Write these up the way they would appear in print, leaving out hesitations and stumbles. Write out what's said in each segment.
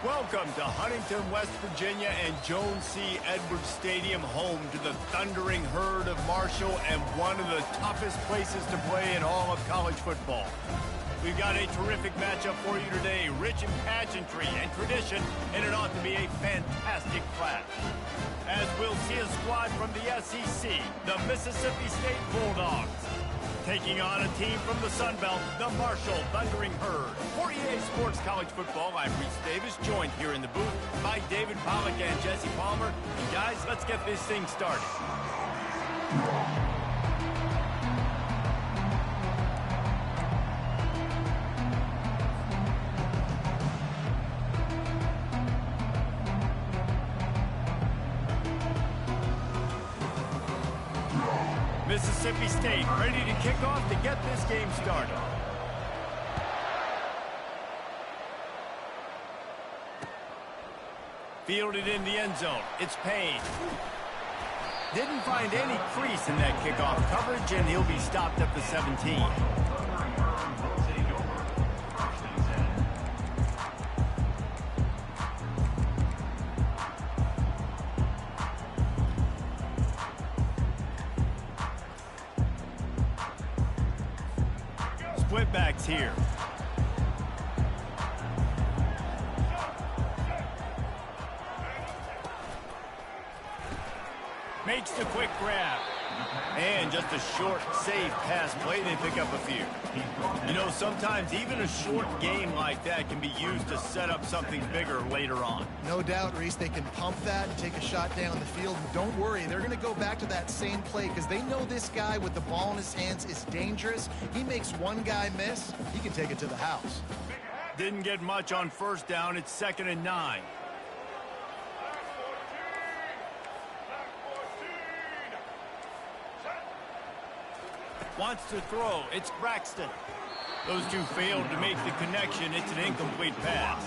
Welcome to Huntington, West Virginia and Jones C. Edwards Stadium, home to the thundering herd of Marshall and one of the toughest places to play in all of college football. We've got a terrific matchup for you today, rich in pageantry and tradition, and it ought to be a fantastic clash. As we'll see a squad from the SEC, the Mississippi State Bulldogs, taking on a team from the Sun Belt, the Marshall Thundering Herd. For EA Sports College Football, I'm Reese Davis, joined here in the booth by David Pollack and Jesse Palmer. And guys, let's get this thing started. Mississippi State ready to kick off to get this game started. Fielded in the end zone. It's Payne. Didn't find any crease in that kickoff coverage, and he'll be stopped at the 17. Splitbacks here. Makes the quick grab. And just a short, safe pass play, they pick up a few. You know, sometimes even a short game like that can be used to set up something bigger later on. No doubt, Reese, they can pump that and take a shot down the field. And don't worry, they're going to go back to that same play because they know this guy with the ball in his hands is dangerous. He makes one guy miss, he can take it to the house. Didn't get much on first down. It's 2nd and 9. Wants to throw. It's Braxton. Those two failed to make the connection. It's an incomplete pass.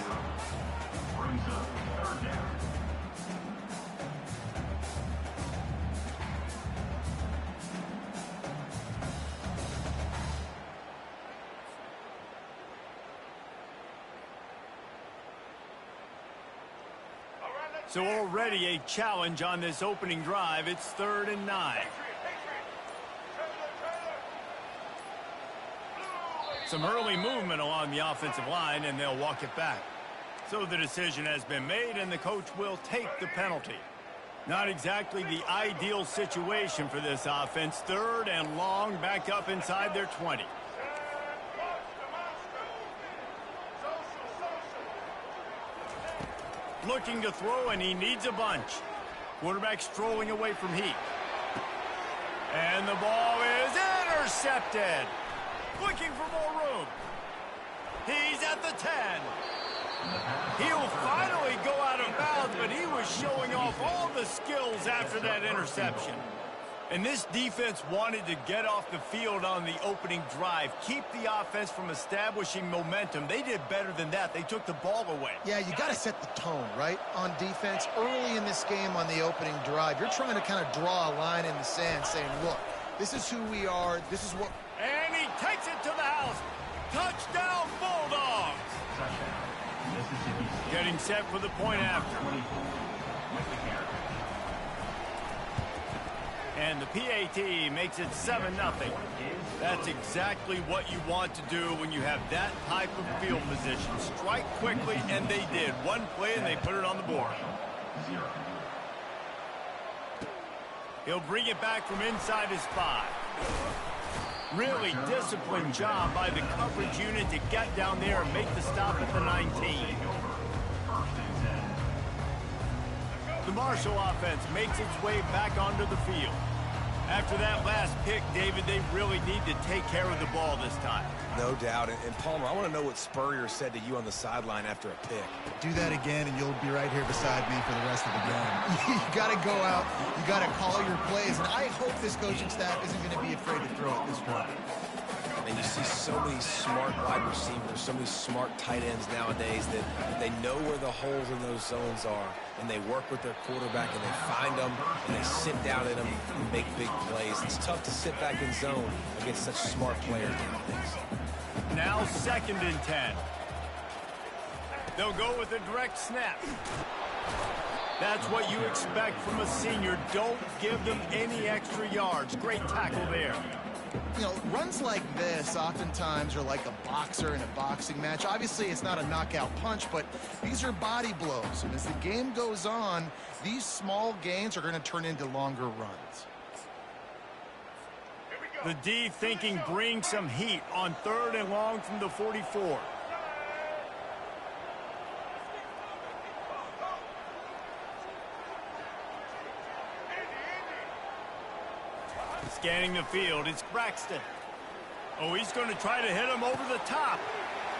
So already a challenge on this opening drive. It's 3rd and 9. Some early movement along the offensive line, and they'll walk it back. So the decision has been made, and the coach will take the penalty. Not exactly the ideal situation for this offense. 3rd and long, back up inside their 20. Looking to throw, and he needs a bunch. Quarterback strolling away from heat. And the ball is intercepted. Looking for more room. He's at the 10. He'll finally go out of bounds, but he was showing off all the skills after that interception. And this defense wanted to get off the field on the opening drive, keep the offense from establishing momentum. They did better than that. They took the ball away. Yeah, you got to set the tone, right, on defense. Early in this game on the opening drive, you're trying to kind of draw a line in the sand saying, look, this is who we are. This is what... And he takes it to the house. Touchdown, Bulldogs. Getting set for the point after. And the PAT makes it 7-0. That's exactly what you want to do when you have that type of field position. Strike quickly, and they did. One play, and they put it on the board. He'll bring it back from inside his 5. Really disciplined job by the coverage unit to get down there and make the stop at the 19. The Marshall offense makes its way back onto the field. After that last pick, David, they really need to take care of the ball this time. No doubt. And Palmer, I want to know what Spurrier said to you on the sideline after a pick. Do that again, and you'll be right here beside me for the rest of the game. You got to go out. You got to call your plays, and I hope this coaching staff isn't going to be afraid to throw at this point. And you see so many smart wide receivers, so many smart tight ends nowadays that they know where the holes in those zones are, and they work with their quarterback, and they find them, and they sit down in them and make big plays. It's tough to sit back in zone against such smart players nowadays. Now 2nd and 10. They'll go with a direct snap. That's what you expect from a senior. Don't give them any extra yards. Great tackle there. You know, runs like this oftentimes are like a boxer in a boxing match. Obviously, it's not a knockout punch, but these are body blows. And as the game goes on, these small gains are going to turn into longer runs. The D thinking bring some heat on 3rd and long from the 44. Scanning the field, it's Braxton. Oh, he's going to try to hit him over the top.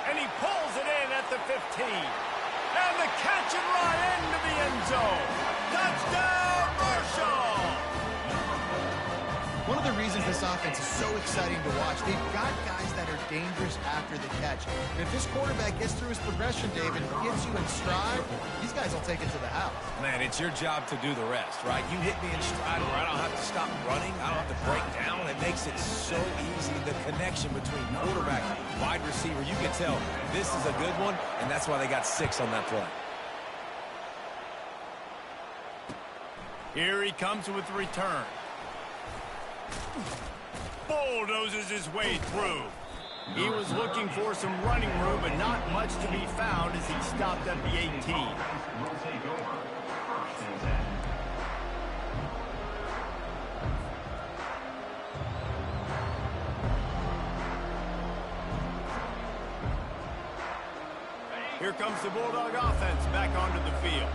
And he pulls it in at the 15. And the catch and run into the end zone. Touchdown, Marshall! One of the reasons this offense is so exciting to watch, they've got guys that are dangerous after the catch. And if this quarterback gets through his progression, David, gets you in stride, these guys will take it to the house. Man, it's your job to do the rest, right? You hit me in stride where I don't have to stop running. I don't have to break down. It makes it so easy. The connection between quarterback and wide receiver, you can tell this is a good one, and that's why they got 6 on that play. Here he comes with the return. Bulldozes his way through. He was looking for some running room, but not much to be found as he stopped at the 18. Here comes the Bulldog offense back onto the field.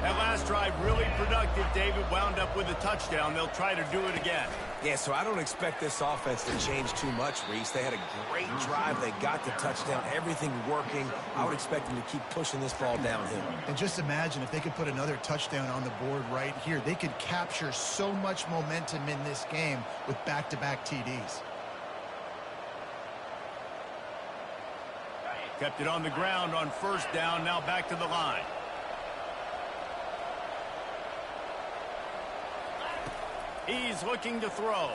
That last drive really productive. David wound up with a touchdown. They'll try to do it again. Yeah, so I don't expect this offense to change too much, Reese. They had a great drive. They got the touchdown. Everything working. I would expect them to keep pushing this ball downhill. And just imagine if they could put another touchdown on the board right here. They could capture so much momentum in this game with back-to-back TDs. Kept it on the ground on 1st down. Now back to the line. He's looking to throw.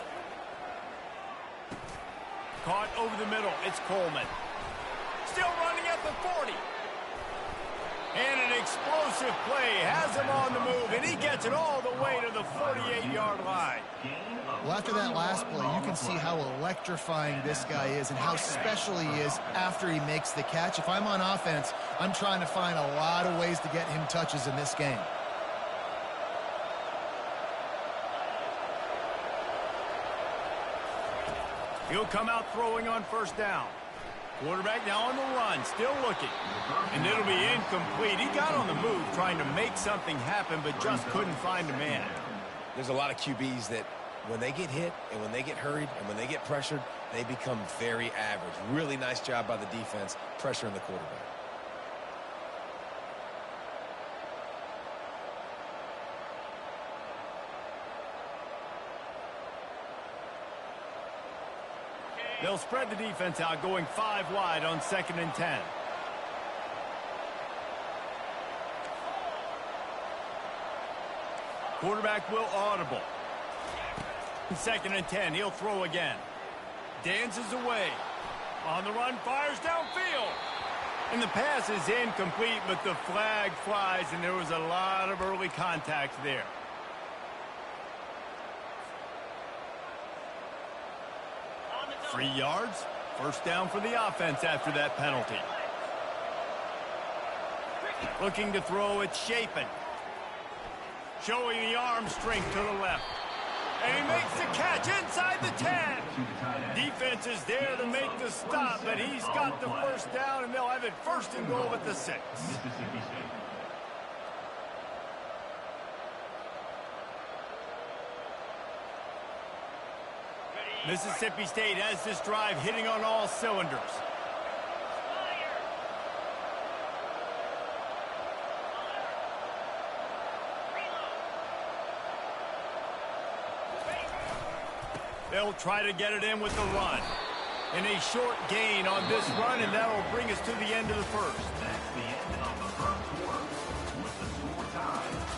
Caught over the middle. It's Coleman. Still running at the 40. And an explosive play has him on the move, and he gets it all the way to the 48-yard line. Well, after that last play, you can see how electrifying this guy is and how special he is after he makes the catch. If I'm on offense, I'm trying to find a lot of ways to get him touches in this game. He'll come out throwing on 1st down. Quarterback now on the run, still looking. And it'll be incomplete. He got on the move trying to make something happen, but just couldn't find a man. There's a lot of QBs that when they get hit and when they get hurried and when they get pressured, they become very average. Really nice job by the defense pressuring the quarterback. They'll spread the defense out, going 5 wide on 2nd and 10. Quarterback will audible. 2nd and 10, he'll throw again. Dances away. On the run, fires downfield. And the pass is incomplete, but the flag flies, and there was a lot of early contact there. Three yards, 1st down for the offense after that penalty. Looking to throw, it's Shapen. Showing the arm strength to the left. And he makes the catch inside the 10. Defense is there to make the stop, but he's got the 1st down, and they'll have it 1st and goal at the 6. Mississippi State has this drive hitting on all cylinders. They'll try to get it in with the run. And a short gain on this run, and that'll bring us to the end of the 1st. That's the end of the 1st quarter with the score tied at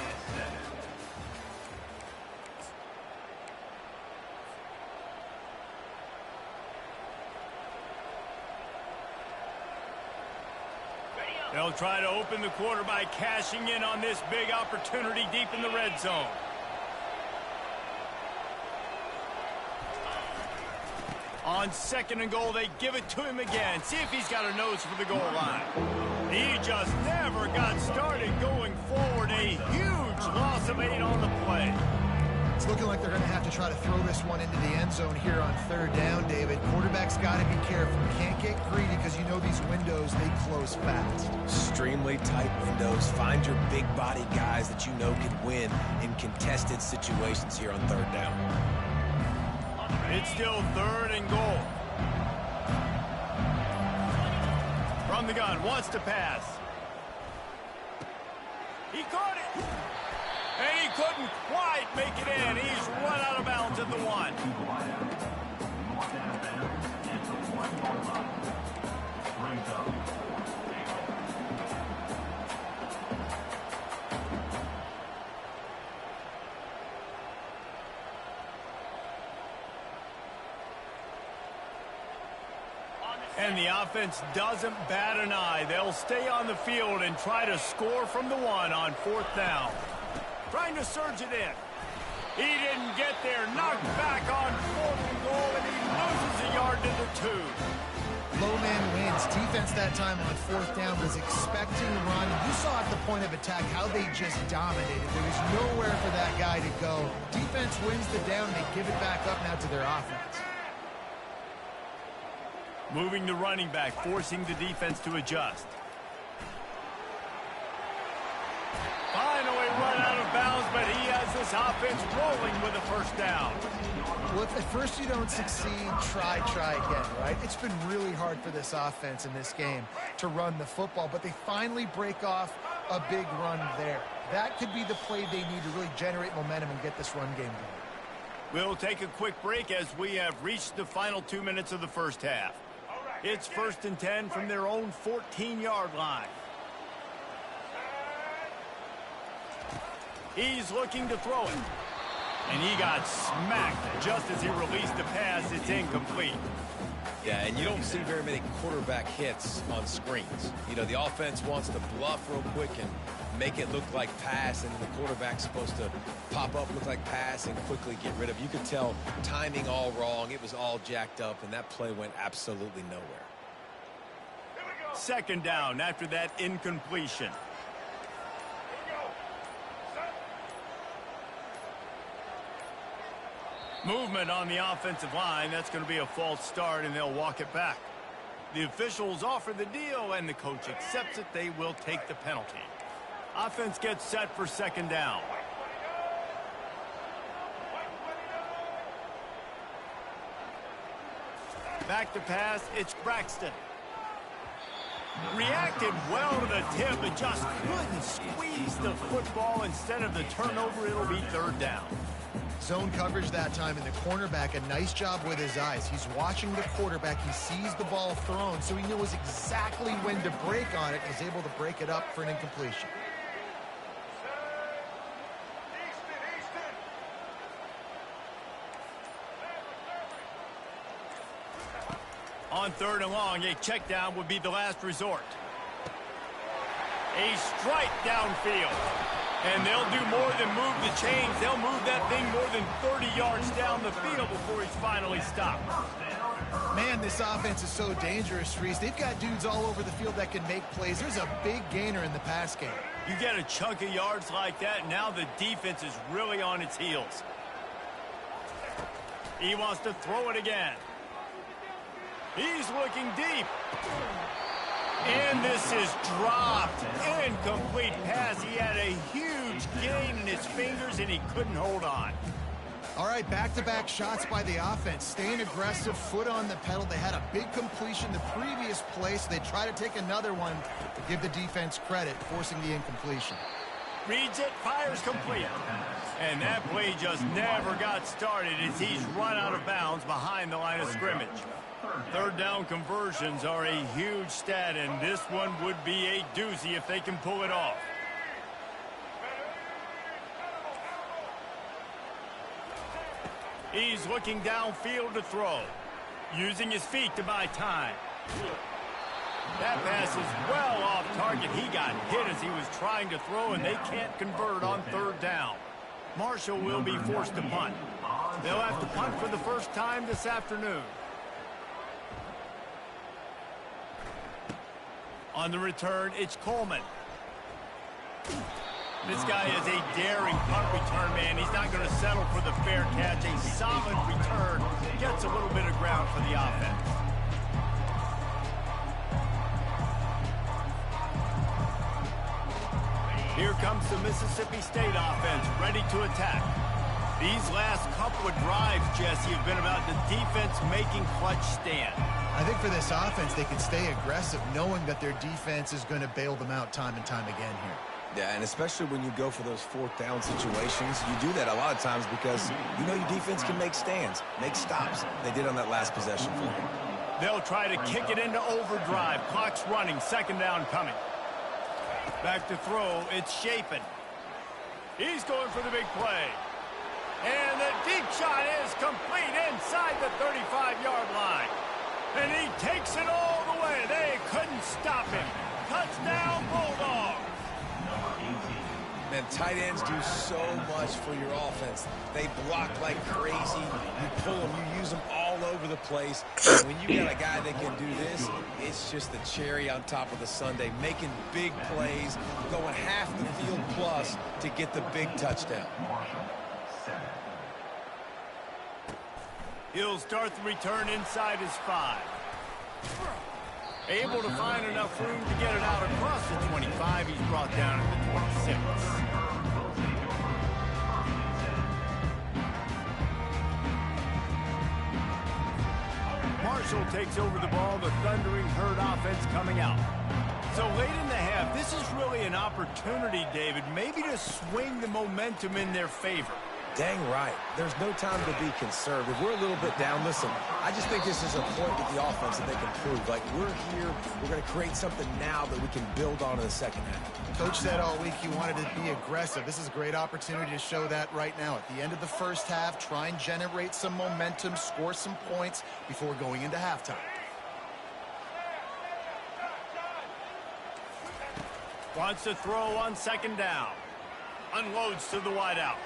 7. They'll try to open the quarter by cashing in on this big opportunity deep in the red zone. On 2nd and goal, they give it to him again. See if he's got a nose for the goal line. He just never got started going forward. A huge loss of 8 on the play. It's looking like they're going to have to try to throw this one into the end zone here on 3rd down, David. Quarterback's got to be careful. Can't get greedy because you know these windows, they close fast. Extremely tight windows. Find your big body guys that you know can win in contested situations here on 3rd down. It's still 3rd and goal. From the gun, wants to pass. He caught it. And he couldn't quite make it in. He's run out of bounds at the 1. And the offense doesn't bat an eye. They'll stay on the field and try to score from the 1 on 4th down. Trying to surge it in. He didn't get there. Knocked back on 4th and goal, and he loses a yard to the 2. Low man wins. Defense that time on 4th down was expecting to run. You saw at the point of attack how they just dominated. There was nowhere for that guy to go. Defense wins the down. They give it back up now to their offense. Moving the running back, forcing the defense to adjust. Finally run out of bounds, but he has this offense rolling with a 1st down. Well, if at first you don't succeed, try again, right? It's been really hard for this offense in this game to run the football, but they finally break off a big run there. That could be the play they need to really generate momentum and get this run game going. We'll take a quick break as we have reached the final 2 minutes of the 1st half. It's 1st and 10 from their own 14-yard line. He's looking to throw it. And he got smacked just as he released the pass. It's incomplete. Yeah, and you don't see very many quarterback hits on screens. You know, the offense wants to bluff real quick and make it look like pass, and the quarterback's supposed to pop up, look like pass, and quickly get rid of. You could tell timing all wrong. It was all jacked up, and that play went absolutely nowhere. 2nd down after that incompletion. Movement on the offensive line. That's going to be a false start, and they'll walk it back. The officials offer the deal, and the coach accepts it. They will take the penalty. Offense gets set for 2nd down. Back to pass. It's Braxton. Reacted well to the tip, but just couldn't squeeze the football. Instead of the turnover, it'll be 3rd down. Zone coverage that time, and the cornerback, a nice job with his eyes. He's watching the quarterback. He sees the ball thrown, so he knows exactly when to break on it. He's able to break it up for an incompletion. On 3rd and long, a check down would be the last resort. A strike downfield. And they'll do more than move the chains. They'll move that thing more than 30 yards down the field before he's finally stopped. Man, this offense is so dangerous, Reese. They've got dudes all over the field that can make plays. There's a big gainer in the pass game. You get a chunk of yards like that, now the defense is really on its heels. He wants to throw it again. He's looking deep. And this is dropped. Incomplete pass. He had a huge gain in his fingers, and he couldn't hold on. All right, back-to-back shots by the offense. Staying aggressive, foot on the pedal. They had a big completion the previous play, so they try to take another one to give the defense credit, forcing the incompletion. Reads it, fires complete. And that play just never got started as he's run out of bounds behind the line of scrimmage. 3rd down conversions are a huge stat, and this one would be a doozy if they can pull it off. He's looking downfield to throw, using his feet to buy time. That pass is well off target. He got hit as he was trying to throw, and they can't convert on third down. Marshall will be forced to punt. They'll have to punt for the first time this afternoon. On the return, it's Coleman. This guy is a daring punt return man. He's not going to settle for the fair catch. A solid return. Gets a little bit of ground for the offense. Here comes the Mississippi State offense, ready to attack. These last couple of drives, Jesse, have been about the defense making clutch stand. I think for this offense, they can stay aggressive knowing that their defense is going to bail them out time and time again here. Yeah, and especially when you go for those fourth down situations, you do that a lot of times because you know your defense can make stands, make stops. They did on that last possession for you. They'll try to kick it into overdrive. Clock's running, second down coming. Back to throw, it's Chapin. He's going for the big play. And the deep shot is complete inside the 35-yard line. And he takes it all the way. They couldn't stop him. Touchdown, Bulldogs. Man, tight ends do so much for your offense. They block like crazy. You pull them, you use them all over the place. And when you got a guy that can do this, it's just the cherry on top of the sundae, making big plays, going half the field plus to get the big touchdown. He'll start the return inside his 5. Able to find enough room to get it out across the 25. He's brought down at the 26. Marshall takes over the ball. The Thundering Herd offense coming out. So late in the half, this is really an opportunity, David, maybe to swing the momentum in their favor. Dang right. There's no time to be conservative. We're a little bit down. Listen, I just think this is a point with the offense that they can prove. Like, we're here. We're going to create something now that we can build on in the second half. Coach said all week he wanted to be aggressive. This is a great opportunity to show that right now. At the end of the first half, try and generate some momentum, score some points before going into halftime. Wants to throw on second down. Unloads to the wideout.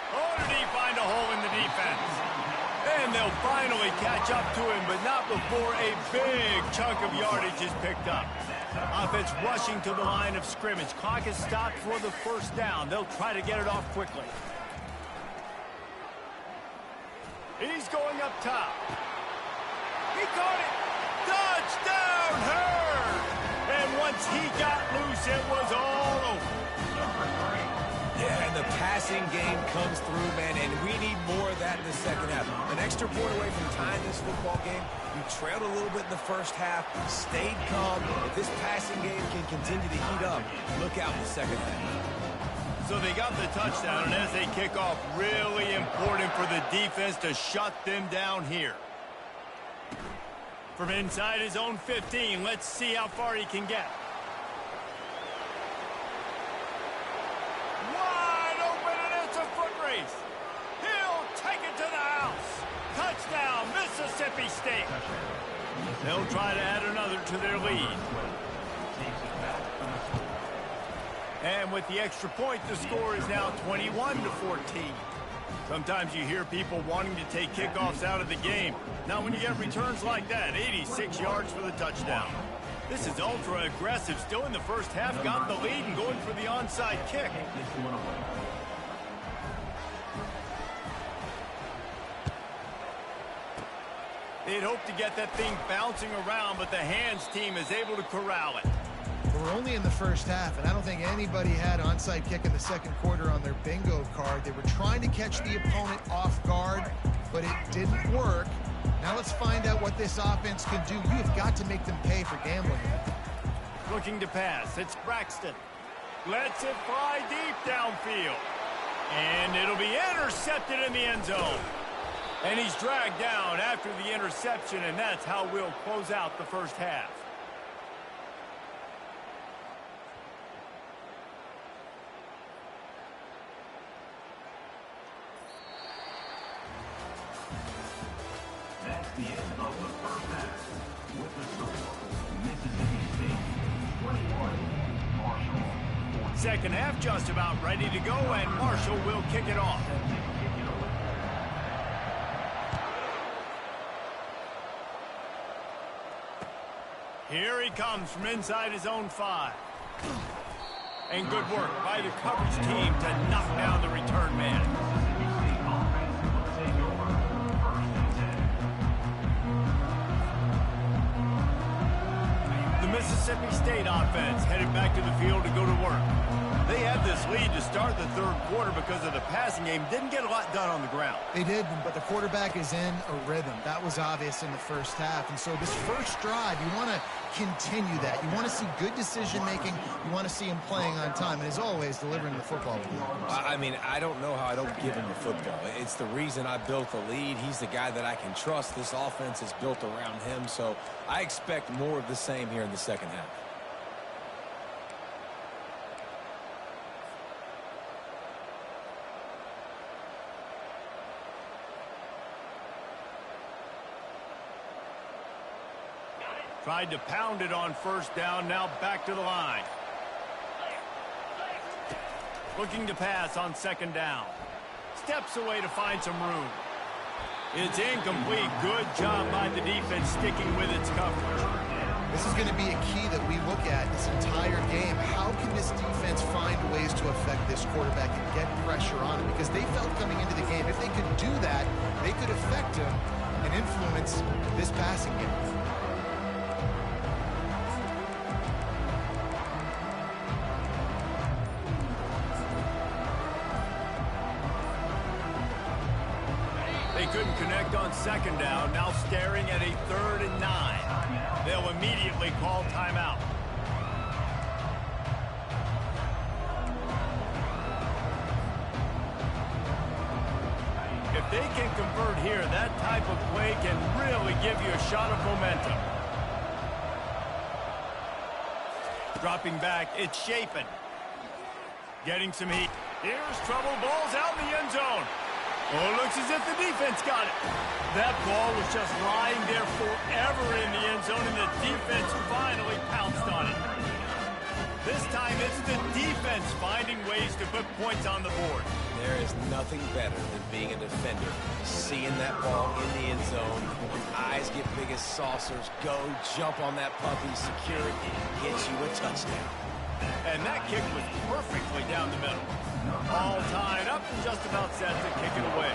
Oh, did he find a hole in the defense? And they'll finally catch up to him, but not before a big chunk of yardage is picked up. Offense rushing to the line of scrimmage. Clock is stopped for the first down. They'll try to get it off quickly. He's going up top. He caught it. Touchdown, Herd! And once he got loose, it was all over. Yeah, and the passing game comes through, man, and we need more of that in the second half. An extra point away from tying this football game. You trailed a little bit in the first half, stayed calm. If this passing game can continue to heat up, look out in the second half. So they got the touchdown, and as they kick off, really important for the defense to shut them down here. From inside his own 15, let's see how far he can get. Wide open, and it's a foot race. He'll take it to the house. Touchdown, Mississippi State. They'll try to add another to their lead. And with the extra point, the score is now 21-14. Sometimes you hear people wanting to take kickoffs out of the game. Not when you get returns like that, 86 yards for the touchdown. This is ultra aggressive. Still in the first half, got the lead and going for the onside kick. They'd hope to get that thing bouncing around, but the hands team is able to corral it. We're only in the first half, and I don't think anybody had onside kick in the second quarter on their bingo card. They were trying to catch the opponent off guard, but it didn't work. Now let's find out what this offense can do. You have got to make them pay for gambling. Looking to pass. It's Braxton. Lets it fly deep downfield. And it'll be intercepted in the end zone. And he's dragged down after the interception, and that's how we'll close out the first half. champion of the first half with the score, Mississippi State 21, Marshall 14. Second half just about ready to go, and Marshall will kick it off. Here he comes from inside his own 5. And good work by the coverage team to knock down the return man. The Mississippi State offense headed back to the field to go to work. They had this lead to start the third quarter because of the passing game. Didn't get a lot done on the ground. They did, but the quarterback is in a rhythm. That was obvious in the first half. And so this first drive, you want to continue that. You want to see good decision-making. You want to see him playing on time. And as always, delivering the football. I mean, I don't know how I don't give him the football. It's the reason I built the lead. He's the guy that I can trust. This offense is built around him. So I expect more of the same here in the second half. Tried to pound it on first down, now back to the line. Looking to pass on second down. Steps away to find some room. It's incomplete. Good job by the defense sticking with its coverage. This is going to be a key that we look at this entire game. How can this defense find ways to affect this quarterback and get pressure on him? Because they felt coming into the game, if they could do that, they could affect him and influence this passing game. They couldn't connect on second down, now staring at a 3rd and 9. They'll immediately call timeout. If they can convert here, that type of play can really give you a shot of momentum. Dropping back, it's Chapin. Getting some heat. Here's trouble, ball's out in the end zone. Oh, it looks as if the defense got it. That ball was just lying there forever in the end zone, and the defense finally pounced on it. This time, it's the defense finding ways to put points on the board. There is nothing better than being a defender. Seeing that ball in the end zone, eyes get big as saucers, go jump on that puppy, secure it, get you a touchdown. And that kick was perfectly down the middle. All tied up and just about set to kick it away.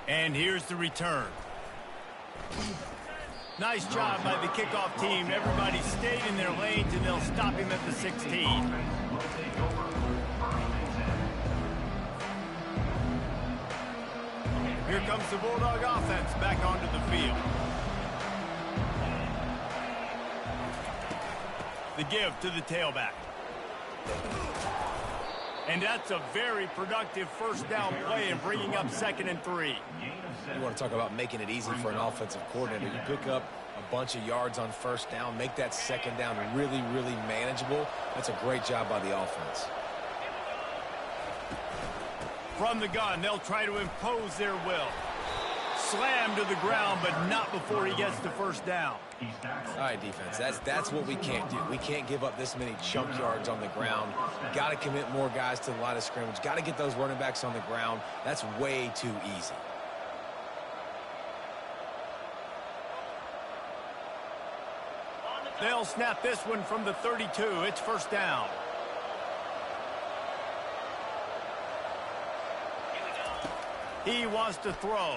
And here's the return. Nice job by the kickoff team. Everybody stayed in their lanes, and they'll stop him at the 16. Here comes the Bulldog offense back onto the field. The give to the tailback. And that's a very productive first down play and bringing up 2nd and 3. You want to talk about making it easy for an offensive coordinator. You pick up a bunch of yards on first down, make that second down really, really manageable. That's a great job by the offense. From the gun, they'll try to impose their will. Slam to the ground, but not before he gets the first down. All right, defense, that's what we can't do. We can't give up this many chunk yards on the ground. Got to commit more guys to the line of scrimmage. Got to get those running backs on the ground. That's way too easy. They'll snap this one from the 32. It's first down. He wants to throw.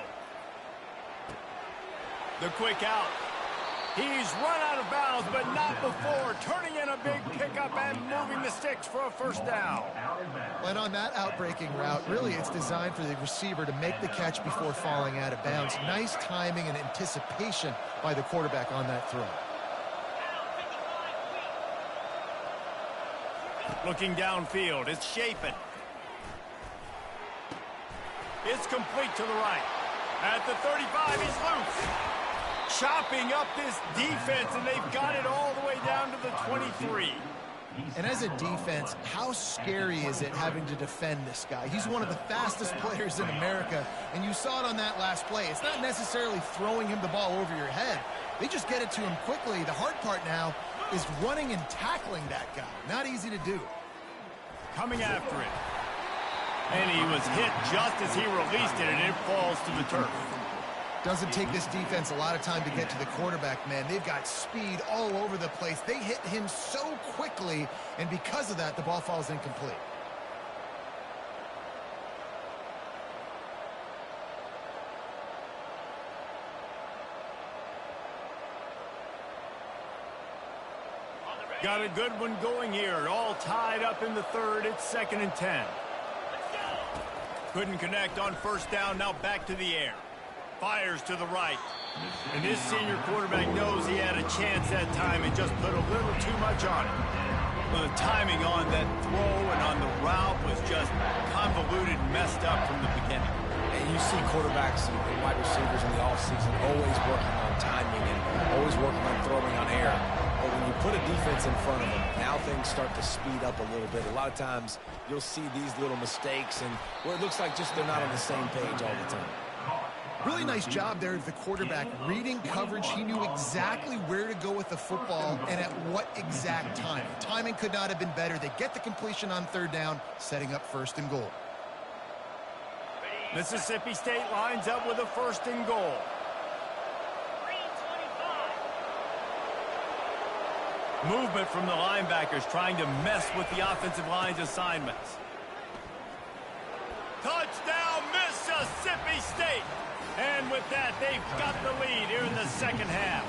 The quick out. He's run out of bounds, but not before. Turning in a big pickup and moving the sticks for a first down. And on that outbreaking route, really it's designed for the receiver to make the catch before falling out of bounds. Nice timing and anticipation by the quarterback on that throw. Looking downfield, it's Chapin. It's complete to the right. At the 35, he's loose. Chopping up this defense, and they've got it all the way down to the 23. And as a defense, how scary is it having to defend this guy? He's one of the fastest players in America, and you saw it on that last play. It's not necessarily throwing him the ball over your head. They just get it to him quickly. The hard part now is running and tackling that guy. Not easy to do. Coming after it. And he was hit just as he released it, and it falls to the turf. Doesn't take this defense a lot of time to get to the quarterback, man. They've got speed all over the place. They hit him so quickly, and because of that, the ball falls incomplete. Got a good one going here. All tied up in the third. It's 2nd and 10. Couldn't connect on first down. Now back to the air. Fires to the right. And this senior quarterback knows he had a chance that time and just put a little too much on it. Well, the timing on that throw and on the route was just convoluted and messed up from the beginning. And you see quarterbacks and wide receivers in the offseason always working on timing and always working on throwing on air. But when you put a defense in front of them, now things start to speed up a little bit. A lot of times you'll see these little mistakes and where it looks like just they're not on the same page all the time. Really nice job there of the quarterback. Reading coverage, he knew exactly where to go with the football and at what exact time. Timing could not have been better. They get the completion on third down, setting up 1st and goal. Mississippi State lines up with a 1st and goal. Movement from the linebackers trying to mess with the offensive line's assignments. Touchdown, Mississippi State! And with that, they've got the lead here in the second half.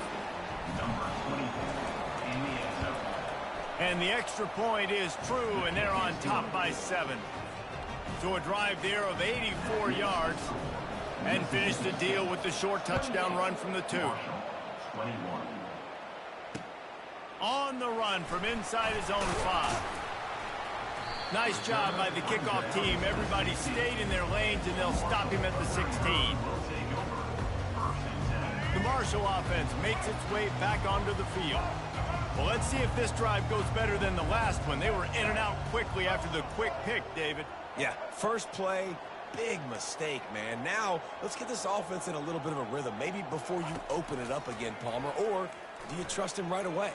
And the extra point is true, and they're on top by 7. So a drive there of 84 yards, and finish the deal with the short touchdown run from the 2. On the run from inside his own 5. Nice job by the kickoff team. Everybody stayed in their lanes, and they'll stop him at the 16. The Marshall offense makes its way back onto the field. Well, let's see if this drive goes better than the last one. They were in and out quickly after the quick pick, David. Yeah, first play, big mistake, man. Now, let's get this offense in a little bit of a rhythm. Maybe before you open it up again, Palmer, or do you trust him right away?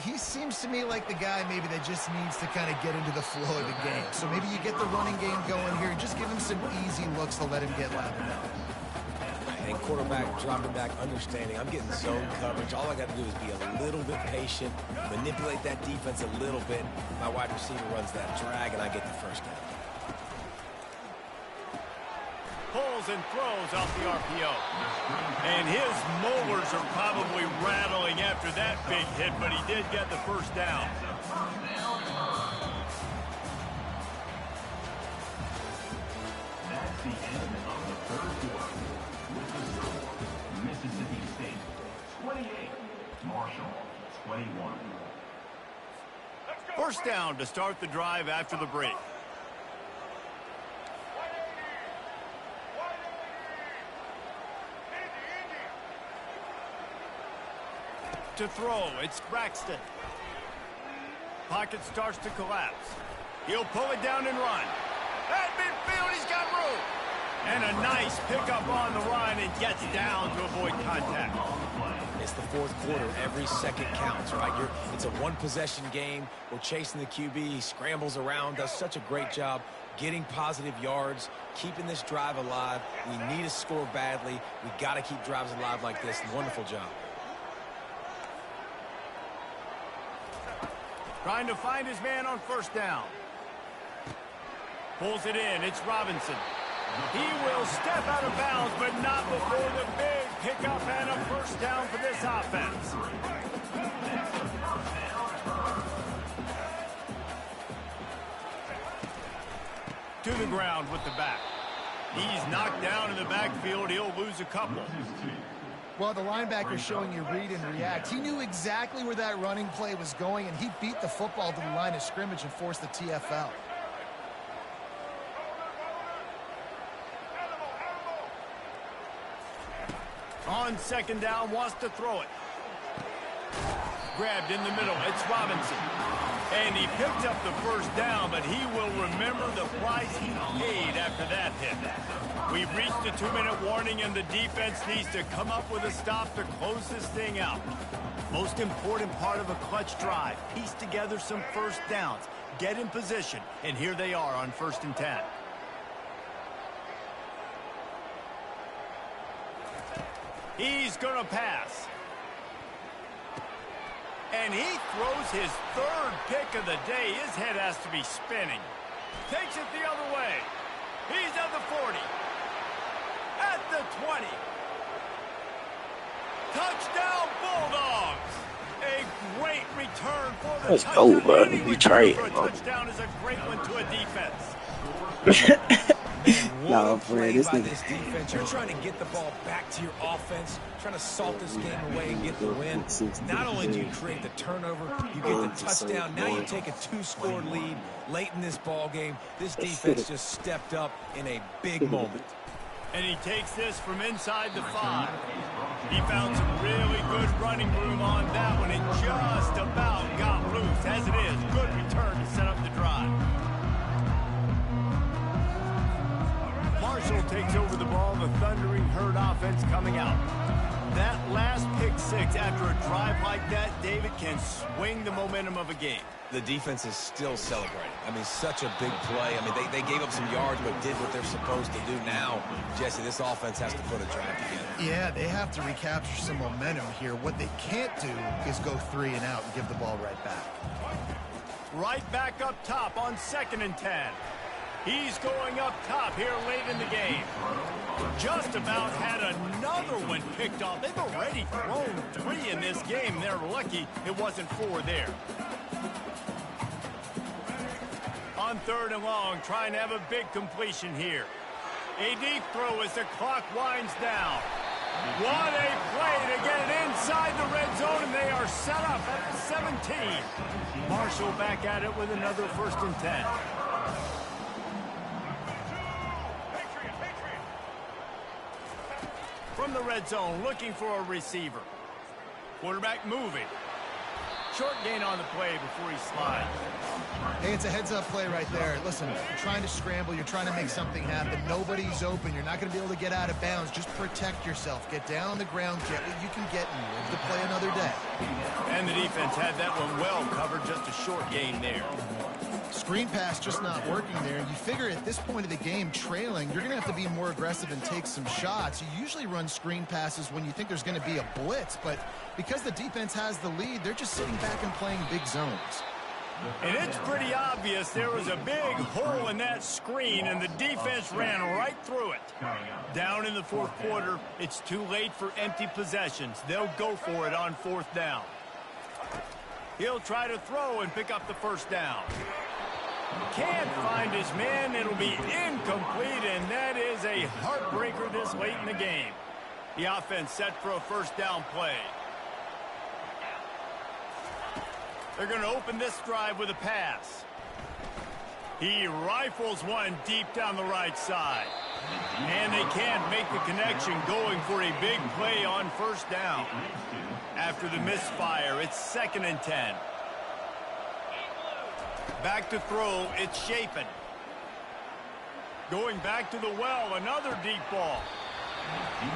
He seems to me like the guy maybe that just needs to kind of get into the flow of the game. So maybe you get the running game going here. Just give him some easy looks to let him get lathered up. And quarterback dropping back, understanding I'm getting zone coverage. All I got to do is be a little bit patient, manipulate that defense a little bit. My wide receiver runs that drag, and I get the first down. Pulls and throws off the RPO. And his molars are probably rattling after that big hit, but he did get the first down. That's the end of the third quarter. With the score, Mississippi State 28, Marshall 21. First down to start the drive after the break. To throw, it's Braxton. Pocket starts to collapse. He'll pull it down and run. At midfield, he's got room. And a nice pickup on the run and gets down to avoid contact. It's the fourth quarter. Every second counts, right? It's a one-possession game. We're chasing the QB. He scrambles around, does such a great job getting positive yards, keeping this drive alive. We need to score badly. We got to keep drives alive like this. Wonderful job. Trying to find his man on first down. Pulls it in. It's Robinson. He will step out of bounds, but not before the big pickup and a first down for this offense. To the ground with the back. He's knocked down in the backfield. He'll lose a couple. Well, the linebacker showing you read and react. He knew exactly where that running play was going, and he beat the football to the line of scrimmage and forced the TFL. On second down, wants to throw it. Grabbed in the middle. It's Robinson. And he picked up the first down, but he will remember the price he paid after that hit. We've reached the 2-minute warning, and the defense needs to come up with a stop to close this thing out. Most important part of a clutch drive, piece together some first downs, get in position, and here they are on 1st and 10. He's going to pass. And he throws his 3rd pick of the day. His head has to be spinning. Takes it the other way. He's at the 40. At the 20. Touchdown Bulldogs. A great return for the Let's touchdown. go, bro. Any We return trying, for a bro. touchdown is a great one to a defense. Nah, What a for play real, this by nigga. this defense. You're trying to get the ball back to your offense, trying to salt this game away and get the win. Not only do you create the turnover, you get the touchdown. Now you take a 2-score lead late in this ball game. This defense just stepped up in a big moment. And he takes this from inside the 5. He found some really good running room on that one and just about got loose. As it is, good return to set up the drive. Marshall takes over the ball, the Thundering Herd offense coming out. That last pick 6 after a drive like that, David, can swing the momentum of a game. The defense is still celebrating. I mean, such a big play. I mean, they gave up some yards but did what they're supposed to do now. Jesse, this offense has to put a drive together. Yeah, they have to recapture some momentum here. What they can't do is go 3 and out and give the ball right back. Right back up top on 2nd and 10. He's going up top here late in the game. Just about had another one picked off. They've already thrown 3 in this game. They're lucky it wasn't 4 there. On 3rd and long, trying to have a big completion here. A deep throw as the clock winds down. What a play to get it inside the red zone, and they are set up at the 17. Marshall back at it with another 1st and 10. From the red zone, looking for a receiver. Quarterback moving. Short gain on the play before he slides. Hey, it's a heads-up play right there. Listen, you're trying to scramble. You're trying to make something happen. Nobody's open. You're not going to be able to get out of bounds. Just protect yourself. Get down on the ground. Get what you can get and live to play another day. And the defense had that one well covered. Just a short gain there. Screen pass just not working there. You figure at this point of the game, trailing, you're going to have to be more aggressive and take some shots. You usually run screen passes when you think there's going to be a blitz, but because the defense has the lead, they're just sitting back and playing big zones. And it's pretty obvious there was a big hole in that screen, and the defense ran right through it. Down in the 4th quarter, it's too late for empty possessions. They'll go for it on 4th down. He'll try to throw and pick up the 1st down. Can't find his man. It'll be incomplete, and that is a heartbreaker this late in the game. The offense set for a 1st down play. They're going to open this drive with a pass. He rifles one deep down the right side. And they can't make the connection, going for a big play on 1st down. After the misfire, it's 2nd and 10. Back to throw, it's Chapin. Going back to the well, another deep ball.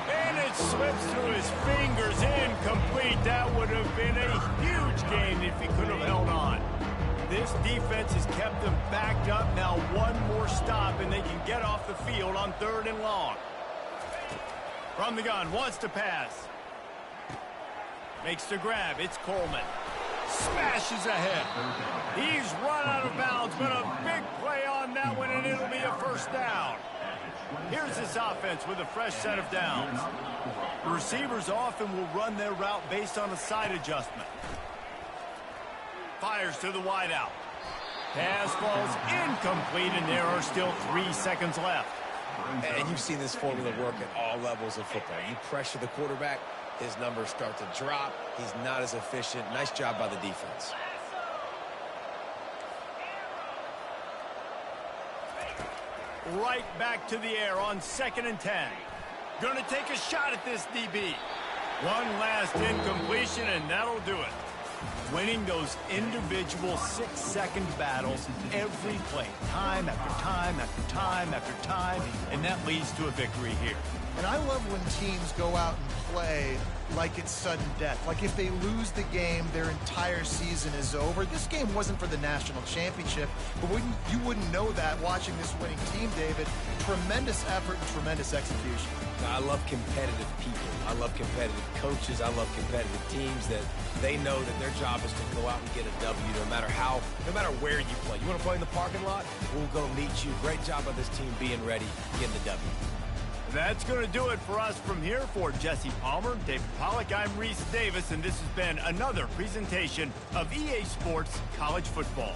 And it slips through his fingers, incomplete. That would have been a huge gain if he could have held on. This defense has kept them backed up. Now one more stop, and they can get off the field on 3rd and long. From the gun, wants to pass. Makes the grab, it's Coleman. Smashes ahead. He's run out of bounds, but a big play on that one, and it'll be a 1st down. Here's this offense with a fresh set of downs. The receivers often will run their route based on a side adjustment. Fires to the wideout. Pass falls incomplete, and there are still 3 seconds left. And you've seen this formula work at all levels of football. You pressure the quarterback, his numbers start to drop. He's not as efficient. Nice job by the defense. Right back to the air on 2nd and 10. Going to take a shot at this DB. One last incompletion, and that'll do it. winning those individual 6-second battles every play, time after time after time after time, and that leads to a victory here. And I love when teams go out and play like it's sudden death. Like if they lose the game, their entire season is over. This game wasn't for the national championship, but you wouldn't know that watching this winning team, David. Tremendous effort and tremendous execution. I love competitive people. I love competitive coaches. I love competitive teams that they know that their job is to go out and get a W no matter where you play. You want to play in the parking lot? We'll go meet you. Great job by this team being ready, getting the W. That's going to do it for us from here. For Jesse Palmer, David Pollack, I'm Reese Davis, and this has been another presentation of EA Sports College Football.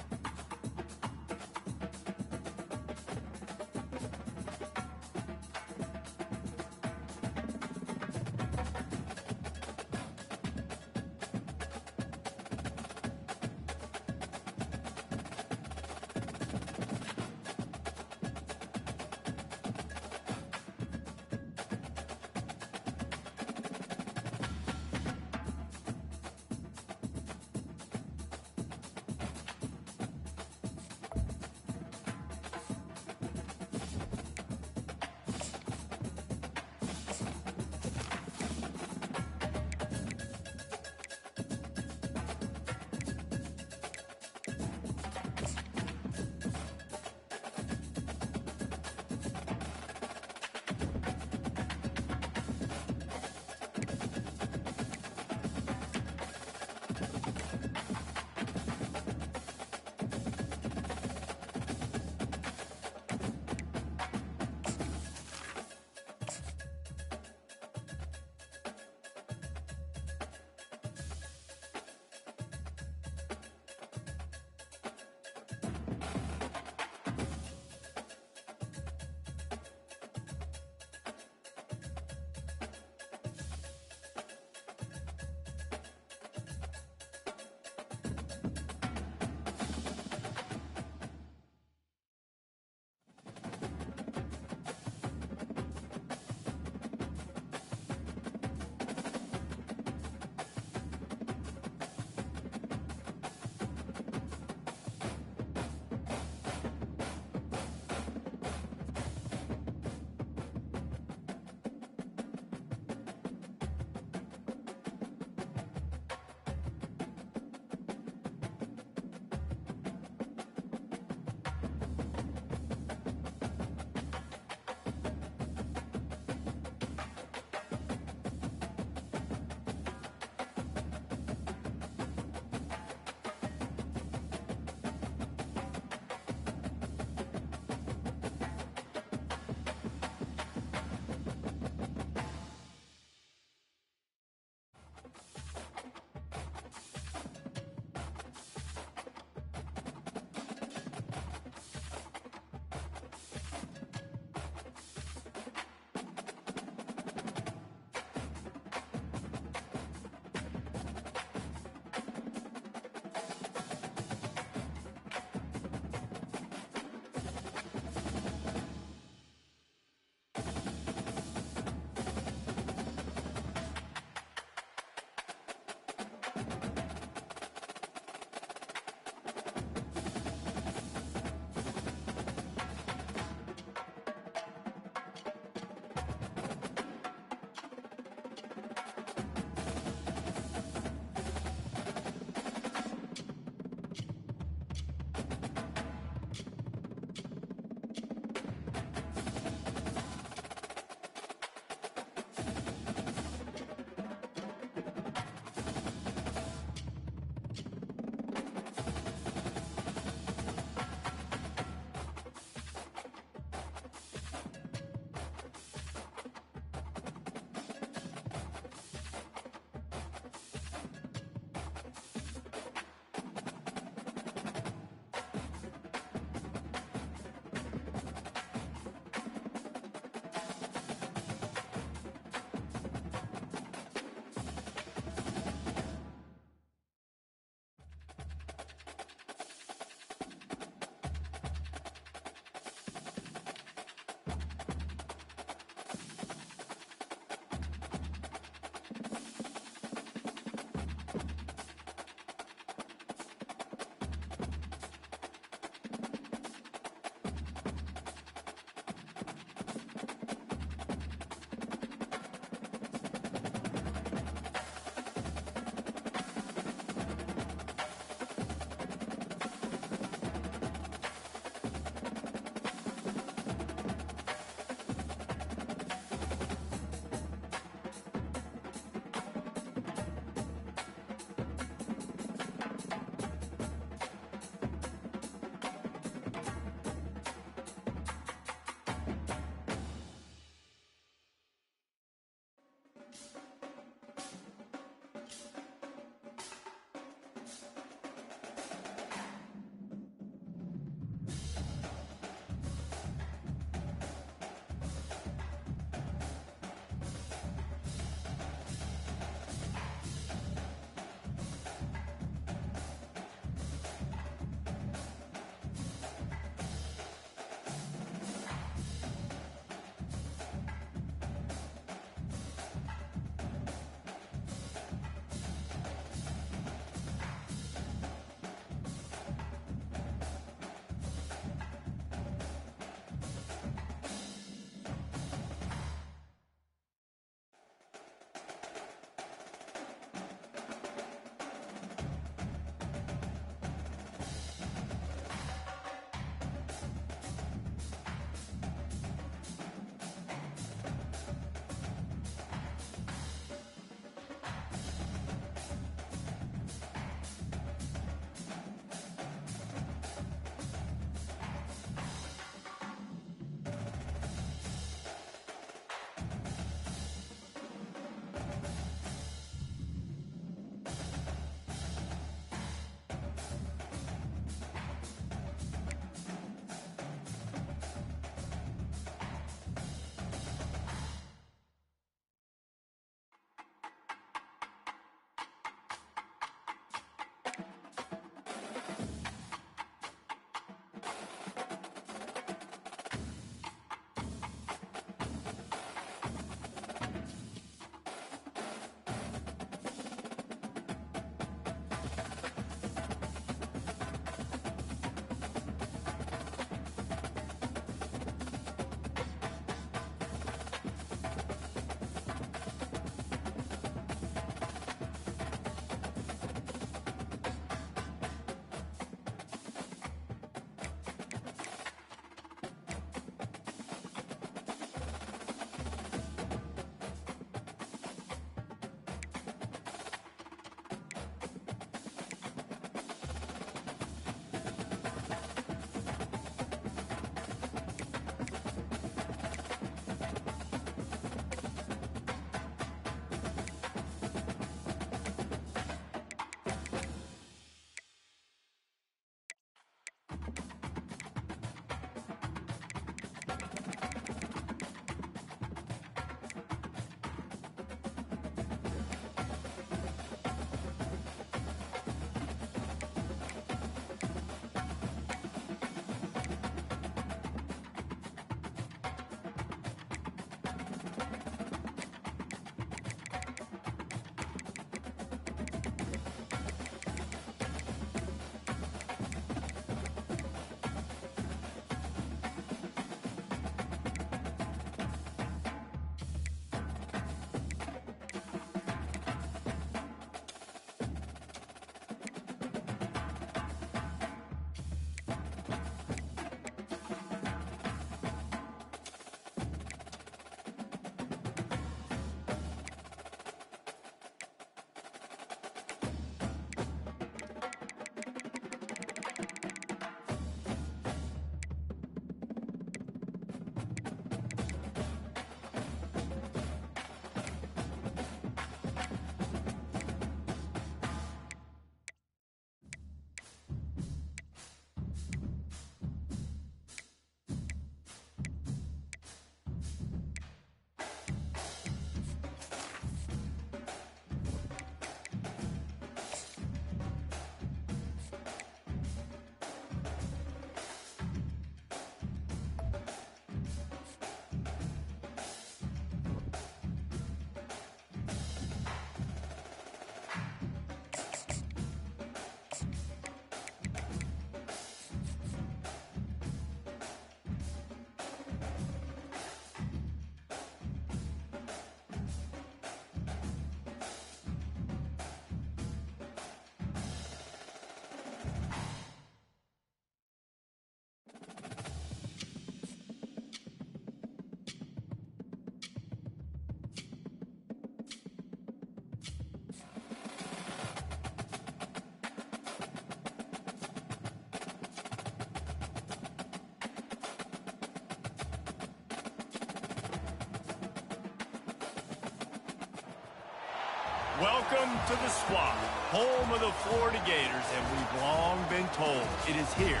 Welcome to the Swamp, home of the Florida Gators, and we've long been told it is here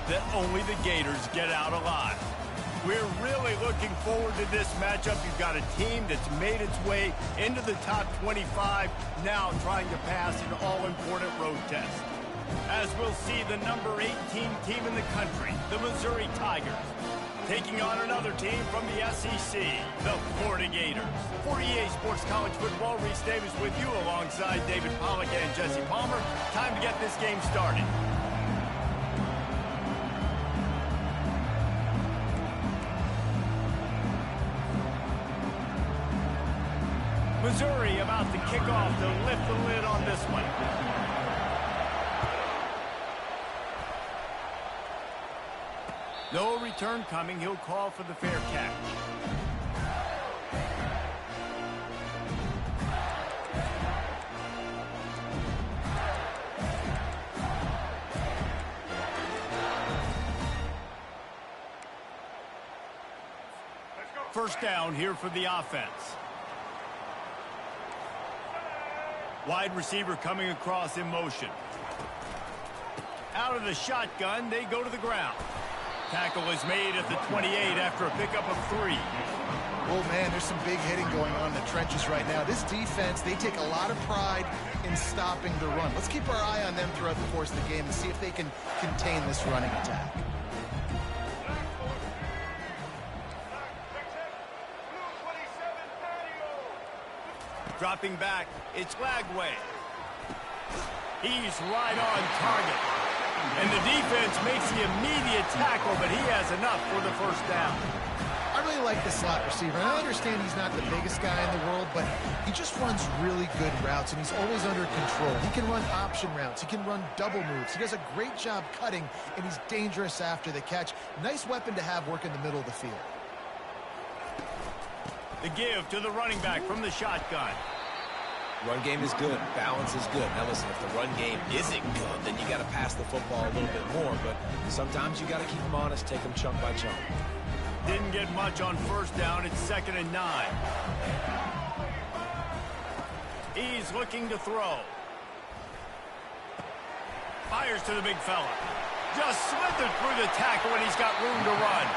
that only the Gators get out alive. We're really looking forward to this matchup. You've got a team that's made its way into the top 25, now trying to pass an all-important road test. As we'll see the number 18 team in the country, the Missouri Tigers, taking on another team from the SEC, the Florida Gators. For EA Sports College Football, Reese Davis with you alongside David Pollack and Jesse Palmer. Time to get this game started. Missouri about to kick off to lift the lid on this one. No return coming. He'll call for the fair catch. First down here for the offense. Wide receiver coming across in motion. Out of the shotgun, they go to the ground. Tackle is made at the 28 after a pickup of 3. Oh, man, there's some big hitting going on in the trenches right now. This defense, they take a lot of pride in stopping the run. Let's keep our eye on them throughout the course of the game and see if they can contain this running attack. Dropping back, it's Lagway. He's right on target. And the defense makes the immediate tackle, but he has enough for the first down. I really like this slot receiver. And I understand he's not the biggest guy in the world, but he just runs really good routes, and he's always under control. He can run option routes. He can run double moves. He does a great job cutting, and he's dangerous after the catch. Nice weapon to have work in the middle of the field. The give to the running back from the shotgun. Run game is good. Balance is good. Now listen, if the run game isn't good, then you got to pass the football a little bit more. But sometimes you got to keep them honest, take them chunk by chunk. Didn't get much on first down. It's 2nd and 9. He's looking to throw. Fires to the big fella. Just slithered through the tackle, and he's got room to run.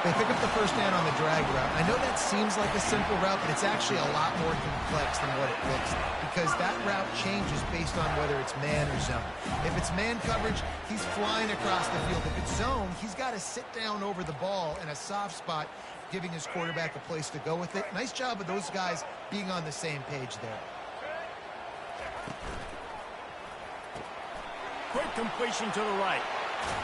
They pick up the first down on the drag route. I know that seems like a simple route, but it's actually a lot more complex than what it looks like, because that route changes based on whether it's man or zone. If it's man coverage, he's flying across the field. If it's zone, he's got to sit down over the ball in a soft spot, giving his quarterback a place to go with it. Nice job of those guys being on the same page there. Quick completion to the right.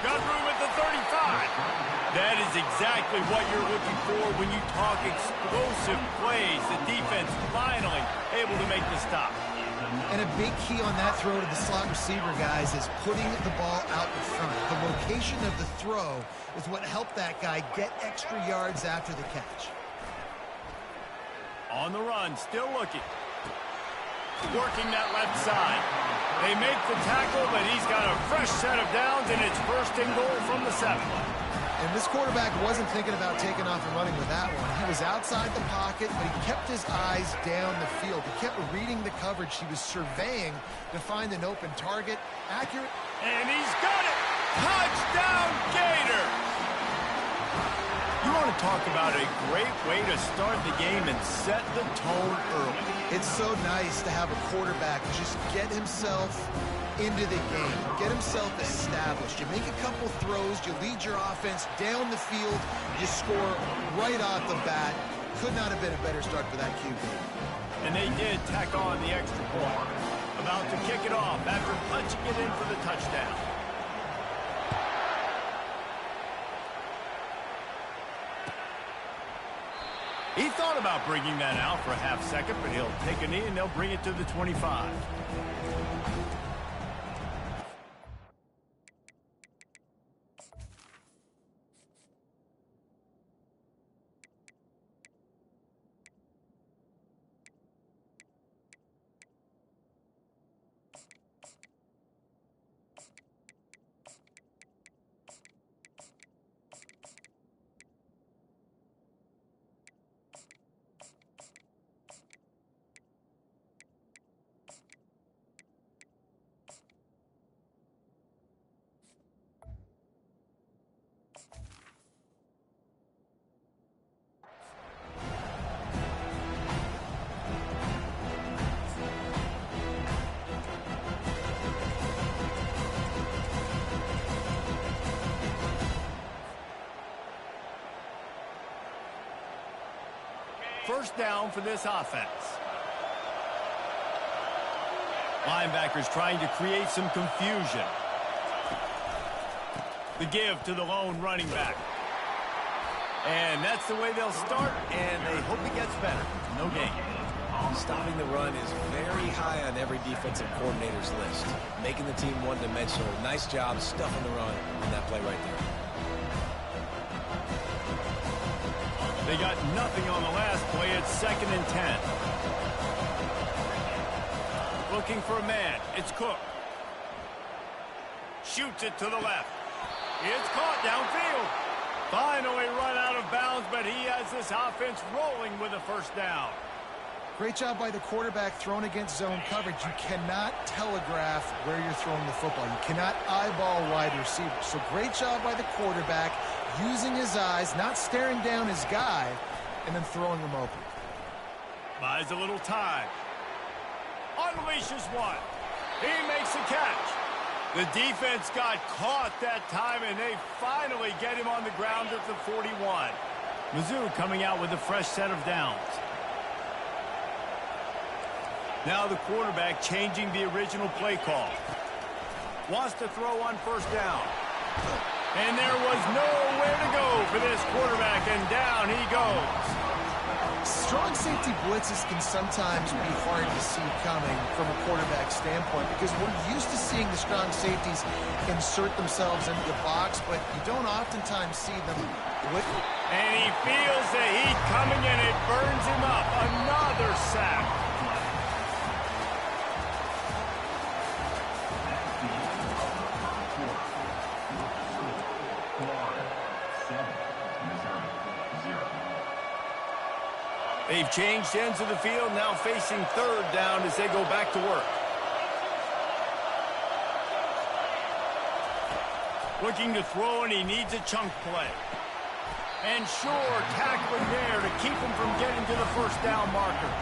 Got room at the 35. That is exactly what you're looking for when you talk explosive plays. The defense finally able to make the stop. And a big key on that throw to the slot receiver, guys, is putting the ball out in front. The location of the throw is what helped that guy get extra yards after the catch. On the run, still looking. Working that left side. They make the tackle, but he's got a fresh set of downs, and it's 1st and goal from the 7. And this quarterback wasn't thinking about taking off and running with that one. He was outside the pocket, but he kept his eyes down the field. He kept reading the coverage. He was surveying to find an open target. Accurate. And he's got it! Touchdown, Gators! You want to talk about a great way to start the game and set the tone early. It's so nice to have a quarterback just get himself into the game, get himself established. You make a couple throws, you lead your offense down the field, you score right off the bat. Could not have been a better start for that QB. And they did tack on the extra point. About to kick it off after punching it in for the touchdown. He thought about bringing that out for a half second, but he'll take a knee and they'll bring it to the 25. first down for this offense. Linebackers trying to create some confusion. The give to the lone running back. And that's the way they'll start, and they hope it gets better. No gain. Stopping the run is very high on every defensive coordinator's list. Making the team one-dimensional. Nice job stuffing the run on that play right there. They got nothing on the last play. It's 2nd and 10. Looking for a man. It's Cook. Shoots it to the left. It's caught downfield. Finally run out of bounds, but he has this offense rolling with a first down. Great job by the quarterback throwing against zone coverage. You cannot telegraph where you're throwing the football. You cannot eyeball wide receivers. So great job by the quarterback using his eyes, not staring down his guy, and then throwing him open. Buys a little time. Unleashes one. He makes the catch. The defense got caught that time, and they finally get him on the ground at the 41. Mizzou coming out with a fresh set of downs. Now the quarterback changing the original play call. Wants to throw on first down. And there was nowhere to go for this quarterback, and down he goes. Strong safety blitzes can sometimes be hard to see coming from a quarterback standpoint because we're used to seeing the strong safeties insert themselves into the box, but you don't oftentimes see them blitz. And he feels the heat coming, and it burns him up. Another sack. They've changed ends of the field, now facing 3rd down as they go back to work. Looking to throw, and he needs a chunk play. And sure, tackling there to keep him from getting to the first down marker.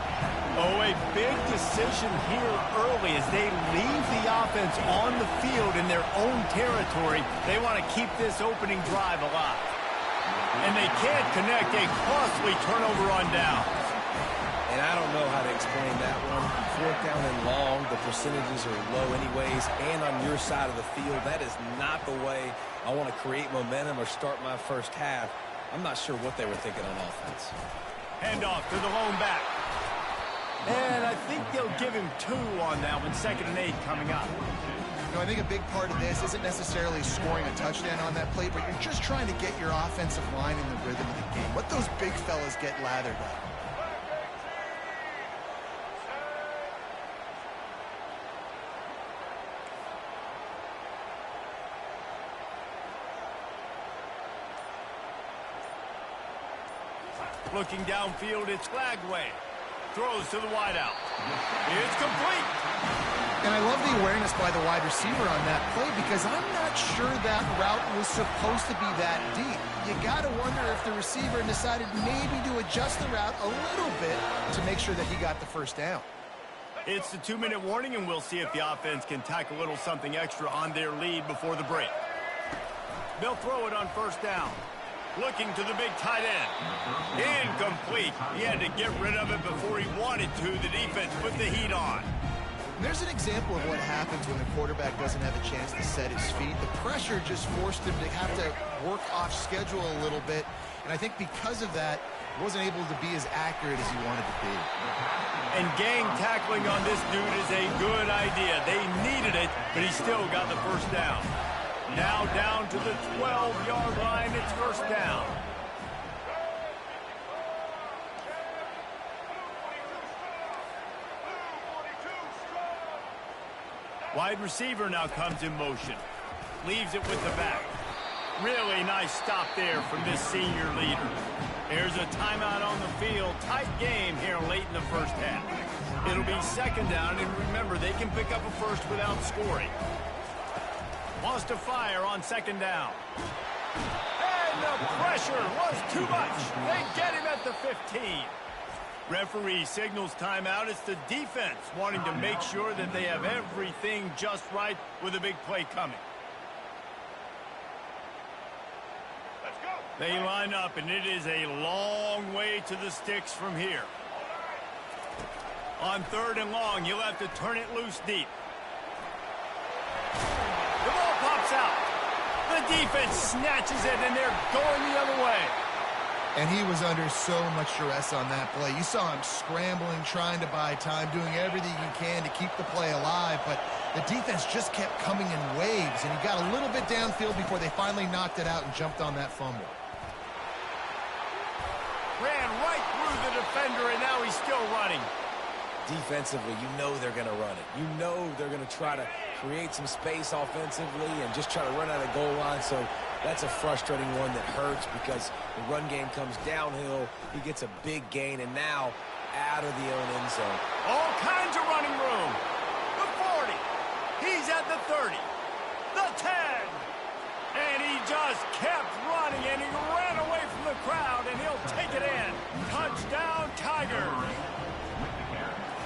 Oh, a big decision here early as they leave the offense on the field in their own territory. They want to keep this opening drive alive. And they can't connect. A costly turnover on down. And I don't know how to explain that one. 4th down and long, the percentages are low anyways, and on your side of the field, that is not the way I want to create momentum or start my first half. I'm not sure what they were thinking on offense. Handoff to the lone back. And I think they'll give him 2 on that one. 2nd and 8 coming up. I think a big part of this isn't necessarily scoring a touchdown on that play, but you're just trying to get your offensive line in the rhythm of the game. Let those big fellas get lathered up. Looking downfield, it's Flagway. Throws to the wideout. It's complete. And I love the awareness by the wide receiver on that play because I'm not sure that route was supposed to be that deep. You got to wonder if the receiver decided maybe to adjust the route a little bit to make sure that he got the first down. It's the 2-minute warning, and we'll see if the offense can tack a little something extra on their lead before the break. They'll throw it on first down. Looking to the big tight end. Incomplete. He had to get rid of it before he wanted to. The defense put the heat on. There's an example of what happens when the quarterback doesn't have a chance to set his feet. The pressure just forced him to have to work off schedule a little bit. And I think because of that, he wasn't able to be as accurate as he wanted to be. And gang tackling on this dude is a good idea. They needed it, but he still got the first down. Now down to the 12-yard line. It's first down. Wide receiver now comes in motion. Leaves it with the back. Really nice stop there from this senior leader. There's a timeout on the field. Tight game here late in the first half. It'll be 2nd down, and remember, they can pick up a first without scoring. Wants to fire on 2nd down. And the pressure was too much. They get him at the 15. Referee signals timeout. It's the defense wanting to make sure that they have everything just right with a big play coming. Let's go. They line up, and it is a long way to the sticks from here. On 3rd and long, you'll have to turn it loose deep. The ball pops out. The defense snatches it, and they're going the other way. And he was under so much stress on that play. You saw him scrambling, trying to buy time, doing everything he can to keep the play alive, but the defense just kept coming in waves, and he got a little bit downfield before they finally knocked it out and jumped on that fumble. Ran right through the defender, and now he's still running. Defensively, you know they're going to run it. You know they're going to try to create some space offensively and just try to run out of goal line. So that's a frustrating one that hurts because the run game comes downhill. He gets a big gain, and now out of the own end zone. All kinds of running room. The 40. He's at the 30. The 10. And he just kept running, and he ran away from the crowd, and he'll take it in. Touchdown, Tigers.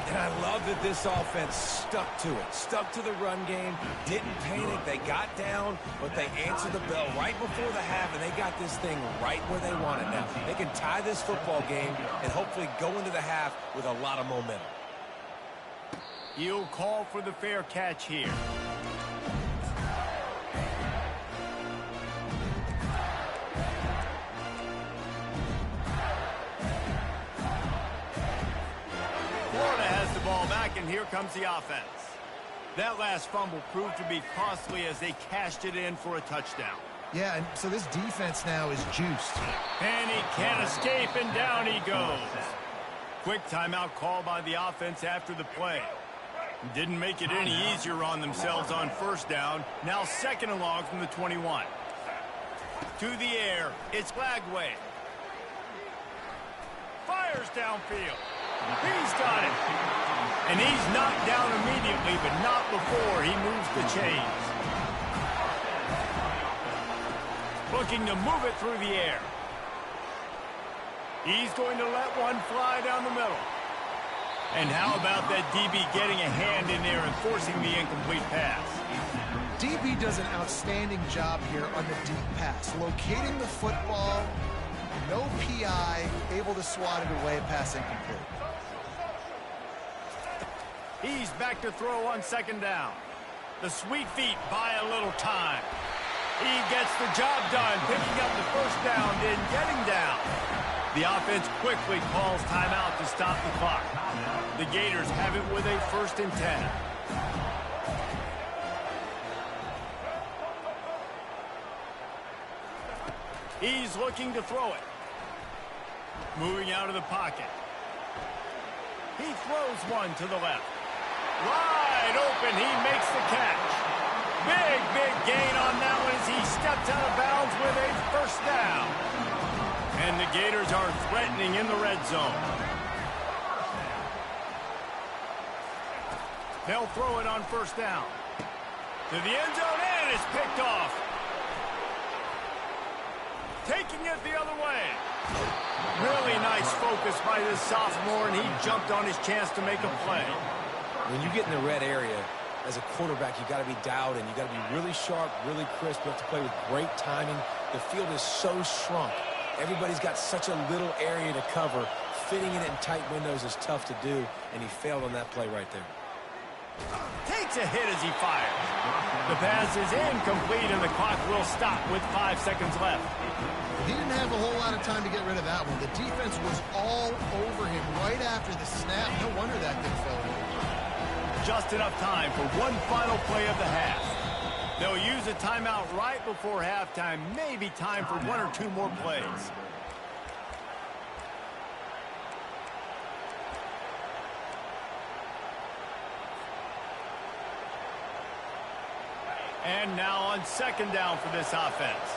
And I love that this offense stuck to it, stuck to the run game, didn't panic. They got down, but they answered the bell right before the half, and they got this thing right where they want it now. They can tie this football game and hopefully go into the half with a lot of momentum. He'll call for the fair catch here. And here comes the offense. That last fumble proved to be costly as they cashed it in for a touchdown. Yeah, and so this defense now is juiced. And he can't escape, and down he goes. Quick timeout call by the offense after the play. Didn't make it any easier on themselves on 1st down. Now 2nd and long from the 21. To the air, it's Lagway. Fires downfield. He's got it. And he's knocked down immediately, but not before he moves the chains. Looking to move it through the air. He's going to let one fly down the middle. And how about that DB getting a hand in there and forcing the incomplete pass? DB does an outstanding job here on the deep pass, locating the football, no PI, able to swat it away, pass incomplete. He's back to throw on 2nd down. The sweet feet buy a little time. He gets the job done, picking up the 1st down, then getting down. The offense quickly calls timeout to stop the clock. The Gators have it with a 1st and 10. He's looking to throw it. Moving out of the pocket. He throws one to the left. Wide open, he makes the catch. Big gain on that one as he steps out of bounds with a 1st down. And the Gators are threatening in the red zone. They'll throw it on 1st down. To the end zone, and it's picked off. Taking it the other way. Really nice focus by this sophomore, and he jumped on his chance to make a play. When you get in the red area, as a quarterback, you got to be dialed in. You got to be really sharp, really crisp. You have to play with great timing. The field is so shrunk. Everybody's got such a little area to cover. Fitting it in tight windows is tough to do, and he failed on that play right there. Takes a hit as he fires. The pass is incomplete, and the clock will stop with 5 seconds left. He didn't have a whole lot of time to get rid of that one. The defense was all over him right after the snap. No wonder that thing fell over. Just enough time for one final play of the half. They'll use a timeout right before halftime. Maybe time for 1 or 2 more plays. And now on 2nd down for this offense.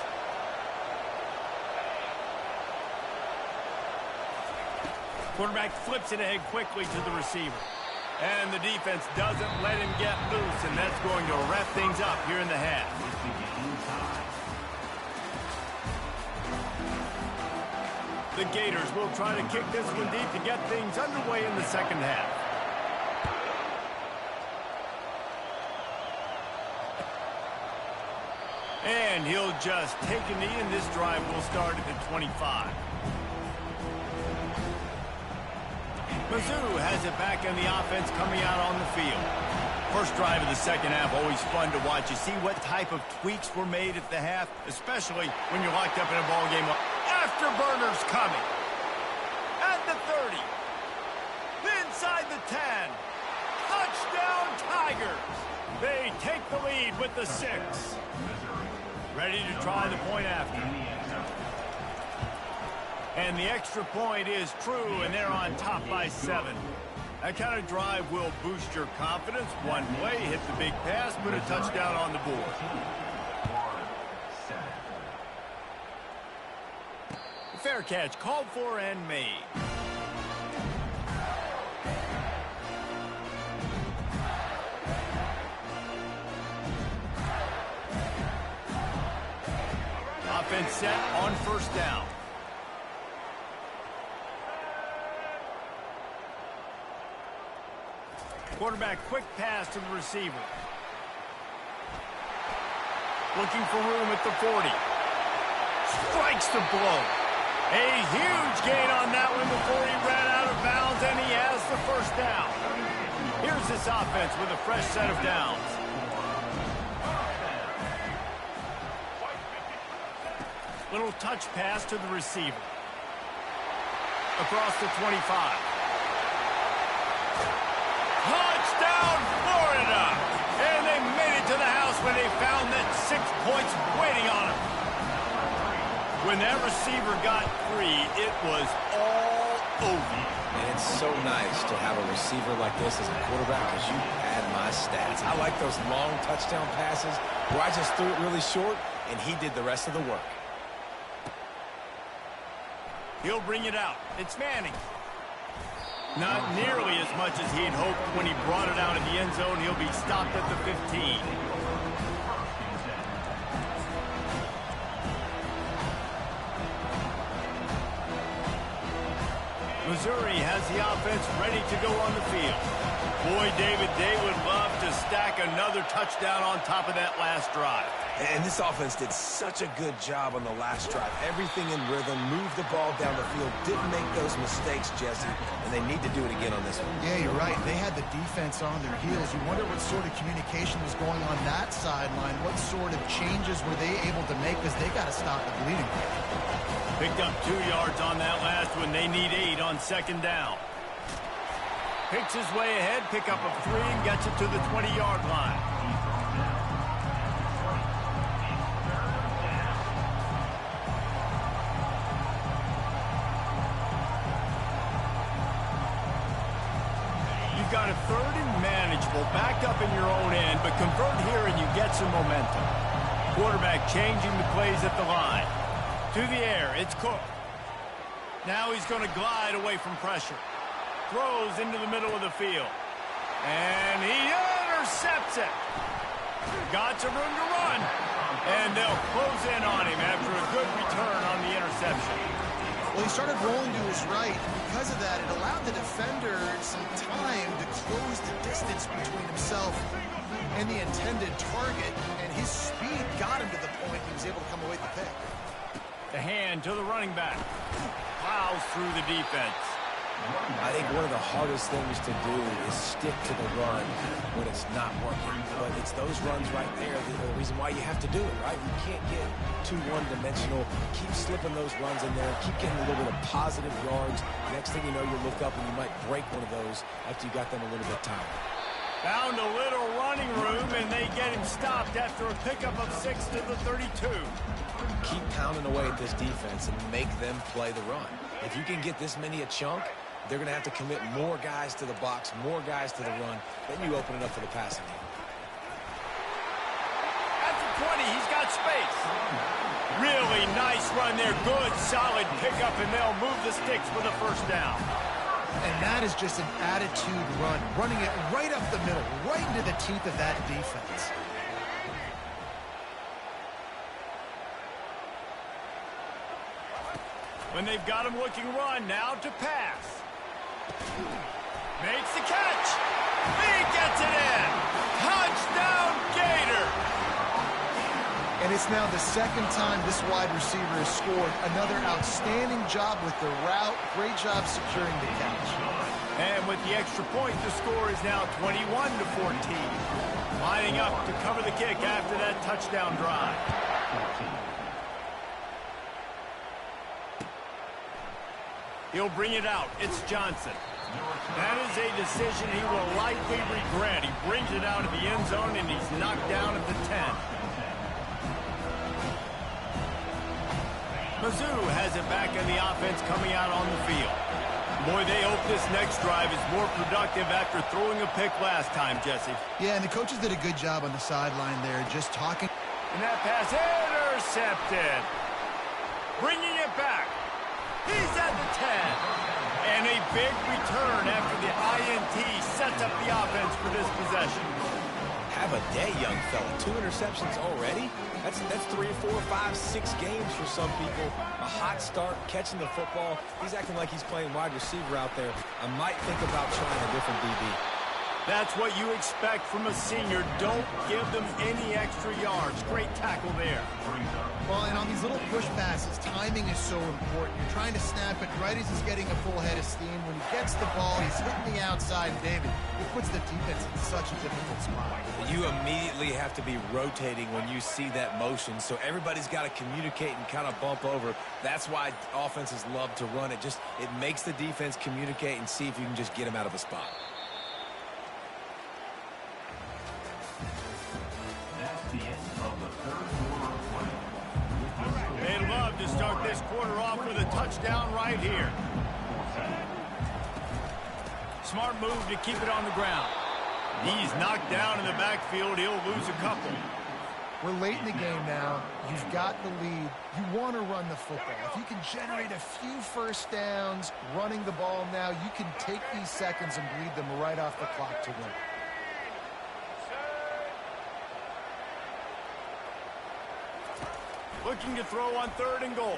Quarterback flips it ahead quickly to the receiver. And the defense doesn't let him get loose, and that's going to wrap things up here in the half. The Gators will try to kick this one deep to get things underway in the 2nd half. And he'll just take a knee, and this drive will start at the 25. Mizzou has it back in the offense coming out on the field. First drive of the second half, always fun to watch. You see what type of tweaks were made at the half, especially when you're locked up in a ball game. Afterburners coming. At the 30. Inside the 10. Touchdown Tigers. They take the lead with the 6. Ready to try the point after. And the extra point is true, and they're on top by 7. That kind of drive will boost your confidence. One play, hit the big pass, put a touchdown on the board. Fair catch called for and made. Offense set on first down. Quarterback quick pass to the receiver. Looking for room at the 40. Strikes the blow. A huge gain on that one before he ran out of bounds, and he has the first down. Here's this offense with a fresh set of downs. Little touch pass to the receiver. Across the 25. Touchdown, Florida! And they made it to the house when they found that 6 points waiting on them. When that receiver got free, it was all over. And it's so nice to have a receiver like this as a quarterback because you had my stats. I like those long touchdown passes where I just threw it really short and he did the rest of the work. He'll bring it out. It's Manning. Not nearly as much as he had hoped when he brought it out in the end zone. He'll be stopped at the 15. Missouri has the offense ready to go on the field. Boy, David, they would love to stack another touchdown on top of that last drive. And this offense did such a good job on the last drive. Everything in rhythm, moved the ball down the field, didn't make those mistakes, Jesse, and they need to do it again on this one. Yeah, you're right. They had the defense on their heels. You wonder what sort of communication was going on that sideline. What sort of changes were they able to make because they got to stop the bleeding. Picked up 2 yards on that last one. They need 8 on second down. Picks his way ahead, pick up a 3, and gets it to the 20-yard line. You've got a 3rd and manageable, backed up in your own end, but convert here and you get some momentum. Quarterback changing the plays at the line. To the air, it's Cook. Now he's going to glide away from pressure. Throws into the middle of the field. And he intercepts it. Got some room to run. And they'll close in on him after a good return on the interception. Well, he started rolling to his right. Because of that, it allowed the defender some time to close the distance between himself and the intended target. And his speed got him to the point he was able to come away with the pick. The hand to the running back. Plows through the defense. I think one of the hardest things to do is stick to the run when it's not working. But it's those runs right there that are the reason why you have to do it, right? You can't get too one-dimensional. Keep slipping those runs in there. Keep getting a little bit of positive yards. Next thing you know, you look up and you might break one of those after you got them a little bit tired. Found a little running room, and they get him stopped after a pickup of 6 to the 32. Keep pounding away at this defense and make them play the run. If you can get this many a chunk, they're going to have to commit more guys to the box, more guys to the run. Then you open it up for the passing game. At the 20, he's got space. Really nice run there. Good, solid pickup, and they'll move the sticks for the first down. And that is just an attitude run, running it right up the middle, right into the teeth of that defense. When they've got him looking run, now to pass. Makes the catch. He gets it in. Touchdown, Gator. And it's now the second time this wide receiver has scored. Another outstanding job with the route. Great job securing the catch. And with the extra point, the score is now 21-14. Lining up to cover the kick after that touchdown drive. He'll bring it out. It's Johnson. That is a decision he will likely regret. He brings it out of the end zone, and he's knocked down at the 10. Mizzou has it back in the offense coming out on the field. Boy, they hope this next drive is more productive after throwing a pick last time, Jesse. Yeah, and the coaches did a good job on the sideline there, just talking. And that pass intercepted. Bringing it back. He's at the 10. And a big return after the INT sets up the offense for this possession. Have a day, young fella. 2 interceptions already? That's 3 or 4 or 5, 6 games for some people. A hot start, catching the football. He's acting like he's playing wide receiver out there. I might think about trying a different DB. That's what you expect from a senior. Don't give them any extra yards. Great tackle there. Well, and on these little push passes, timing is so important. You're trying to snap it right as he's getting a full head of steam. When he gets the ball, he's hitting the outside, David. It puts the defense in such a difficult spot. You immediately have to be rotating when you see that motion, so everybody's got to communicate and kind of bump over. That's why offenses love to run it. It makes the defense communicate and see if you can just get them out of a spot. They'd love to start this quarter off with a touchdown right here. Smart move to keep it on the ground. He's knocked down in the backfield. He'll lose a couple. We're late in the game now. You've got the lead. You want to run the football. If you can generate a few first downs running the ball now, you can take these seconds and bleed them right off the clock to win. Looking to throw on 3rd and goal.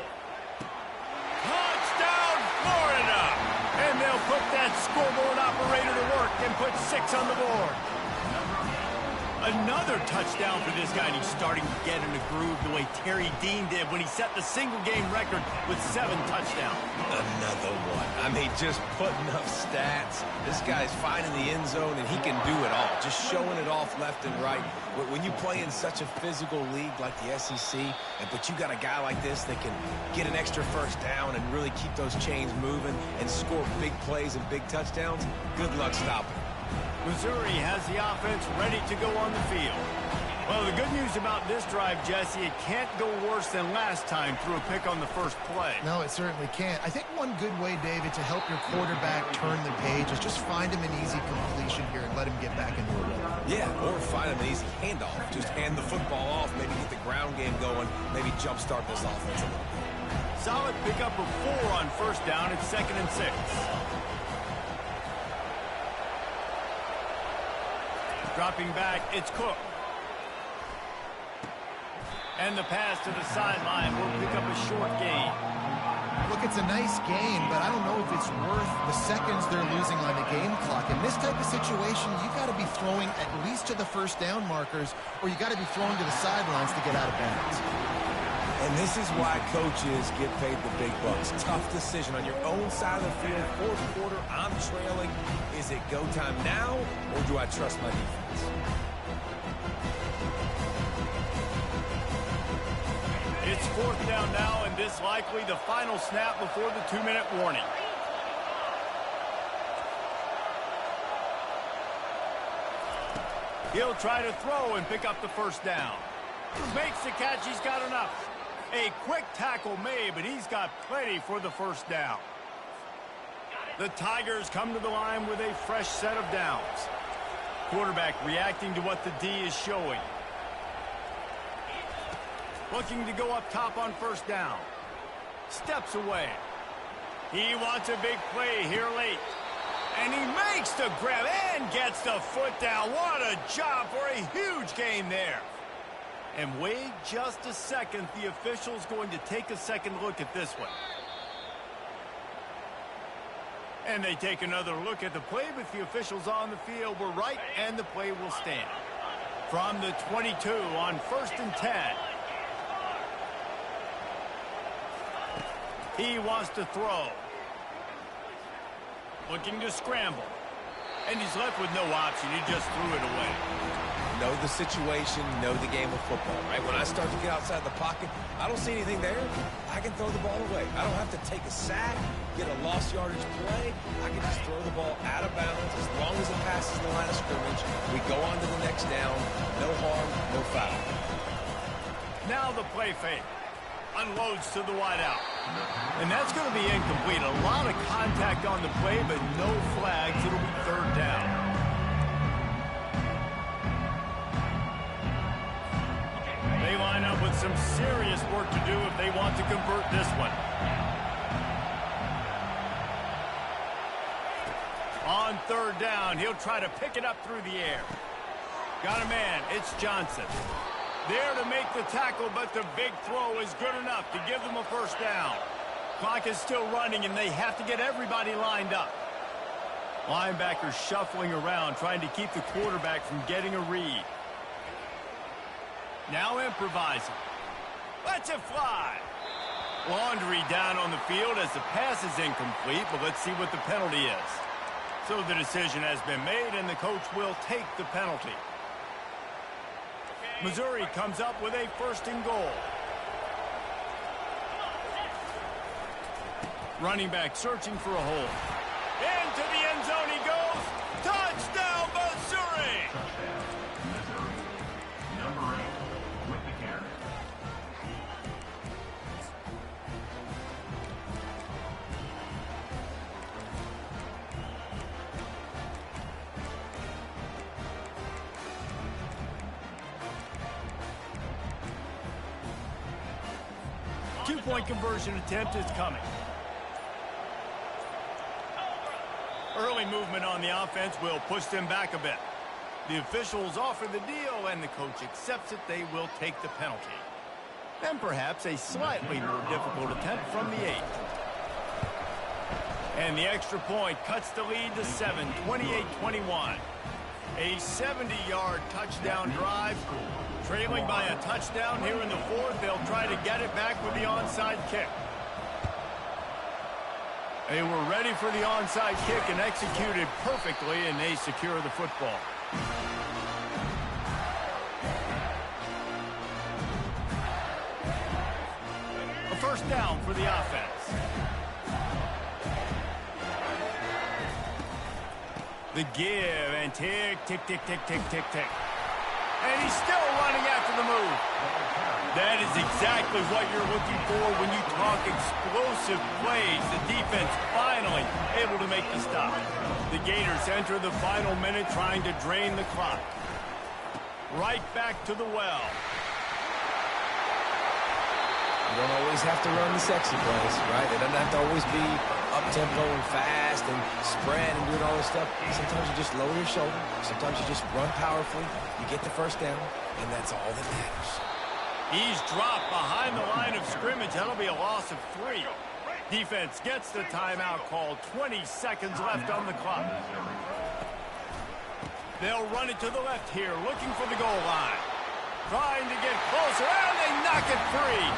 Touchdown, Florida! And they'll put that scoreboard operator to work and put 6 on the board. Another touchdown for this guy, and he's starting to get in the groove the way Terry Dean did when he set the single-game record with 7 touchdowns. Another one. I mean, just putting up stats. This guy's finding the end zone, and he can do it all. Just showing it off left and right. When you play in such a physical league like the SEC, but you got a guy like this that can get an extra first down and really keep those chains moving and score big plays and big touchdowns, good luck stopping. Missouri has the offense ready to go on the field. Well, the good news about this drive, Jesse, it can't go worse than last time through a pick on the first play. No, it certainly can't. I think one good way, David, to help your quarterback turn the page is just find him an easy completion here and let him get back into a rhythm. Yeah, or find him an easy handoff. Just hand the football off, maybe get the ground game going, maybe jumpstart this offense a little bit. Solid pickup of 4 on first down. It's 2nd and 6. Dropping back, it's Cook. And the pass to the sideline will pick up a short gain. Look, it's a nice gain, but I don't know if it's worth the seconds they're losing on the game clock. In this type of situation, you got to be throwing at least to the first down markers, or you got to be throwing to the sidelines to get out of bounds. And this is why coaches get paid the big bucks. Tough decision on your own side of the field. 4th quarter, I'm trailing. Is it go time now, or do I trust my defense? It's 4th down now, and this likely the final snap before the 2-minute warning. He'll try to throw and pick up the first down. Makes the catch. He's got enough. A quick tackle made, but he's got plenty for the first down. The Tigers come to the line with a fresh set of downs. Quarterback reacting to what the D is showing. Looking to go up top on first down. Steps away. He wants a big play here late. And he makes the grab and gets the foot down. What a job for a huge gain there. And wait just a second. The official's going to take a second look at this one. And they take another look at the play, but the officials on the field were right, and the play will stand. From the 22 on 1st and 10. He wants to throw. Looking to scramble. And he's left with no option. He just threw it away. Know the situation, know the game of football, right? When I start to get outside the pocket, I don't see anything there. I can throw the ball away. I don't have to take a sack, get a lost yardage play. I can just throw the ball out of bounds as long as it passes the line of scrimmage. We go on to the next down. No harm, no foul. Now the play fake. Unloads to the wideout. And that's going to be incomplete. A lot of contact on the play, but no flags. It'll be third down. They line up with some serious work to do if they want to convert this one. On third down, he'll try to pick it up through the air. Got a man. It's Johnson. There to make the tackle, but the big throw is good enough to give them a first down. Clock is still running, and they have to get everybody lined up. Linebackers shuffling around, trying to keep the quarterback from getting a read. Now improvising. Lets it fly. Laundry down on the field as the pass is incomplete, but let's see what the penalty is. So the decision has been made, and the coach will take the penalty. Missouri comes up with a first and goal. Running back searching for a hole. Into the end zone he goes. Touchdown, Missouri! Touchdown, Missouri. Number 8 with the carry. Two-point conversion attempt is coming. Early movement on the offense will push them back a bit. The officials offer the deal, and the coach accepts it. They will take the penalty. And perhaps a slightly more difficult attempt from the 8. And the extra point cuts the lead to 7, 28-21. A 70-yard touchdown drive. Trailing by a touchdown here in the fourth. They'll try to get it back with the onside kick. They were ready for the onside kick and executed perfectly, and they secure the football. A first down for the offense. The give and tick, tick, tick, tick, tick, tick, tick. And he's still running after the move. That is exactly what you're looking for when you talk explosive plays. The defense finally able to make the stop. The Gators enter the final minute trying to drain the clock. Right back to the well. You don't always have to run the sexy plays, right? It doesn't have to always be up-tempo and fast and spread and doing all this stuff. Sometimes you just lower your shoulder. Sometimes you just run powerfully. You get the first down, and that's all that matters. He's dropped behind the line of scrimmage. That'll be a loss of 3. Defense gets the timeout called. 20 seconds left on the clock. They'll run it to the left here, looking for the goal line. Trying to get closer, and they knock it free.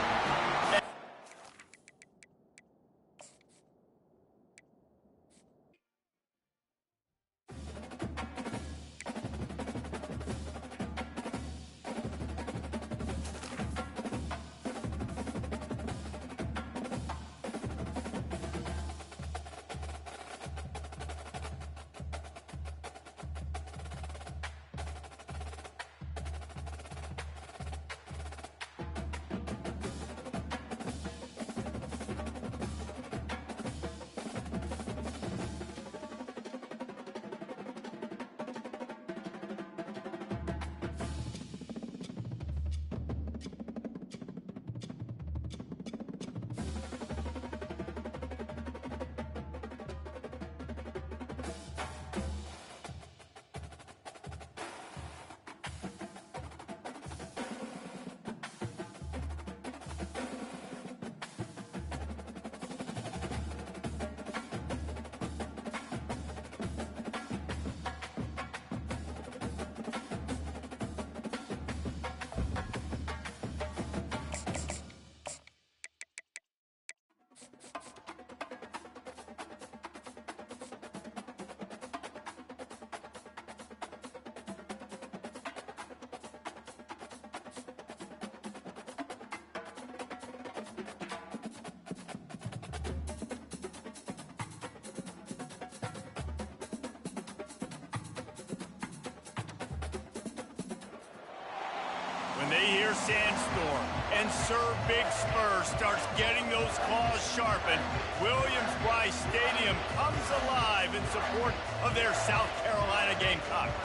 and they hear Sandstorm. And Sir Big Spur starts getting those claws sharpened. Williams-Brice Stadium comes alive in support of their South Carolina Gamecocks.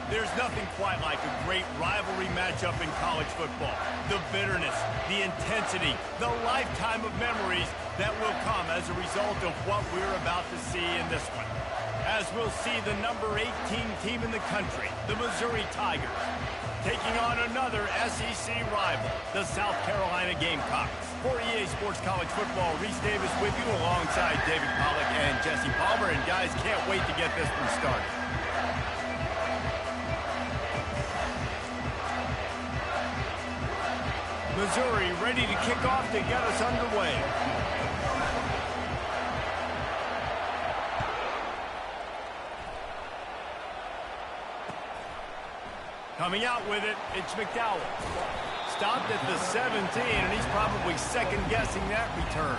There's nothing quite like a great rivalry matchup in college football. The bitterness, the intensity, the lifetime of memories that will come as a result of what we're about to see in this one. As we'll see the number 18 team in the country, the Missouri Tigers, taking on another SEC rival, the South Carolina Gamecocks. For EA Sports College Football, Reese Davis with you alongside David Pollack and Jesse Palmer. And guys, can't wait to get this one started. Missouri ready to kick off to get us underway. Coming out with it, it's McDowell. Stopped at the 17, and he's probably second-guessing that return.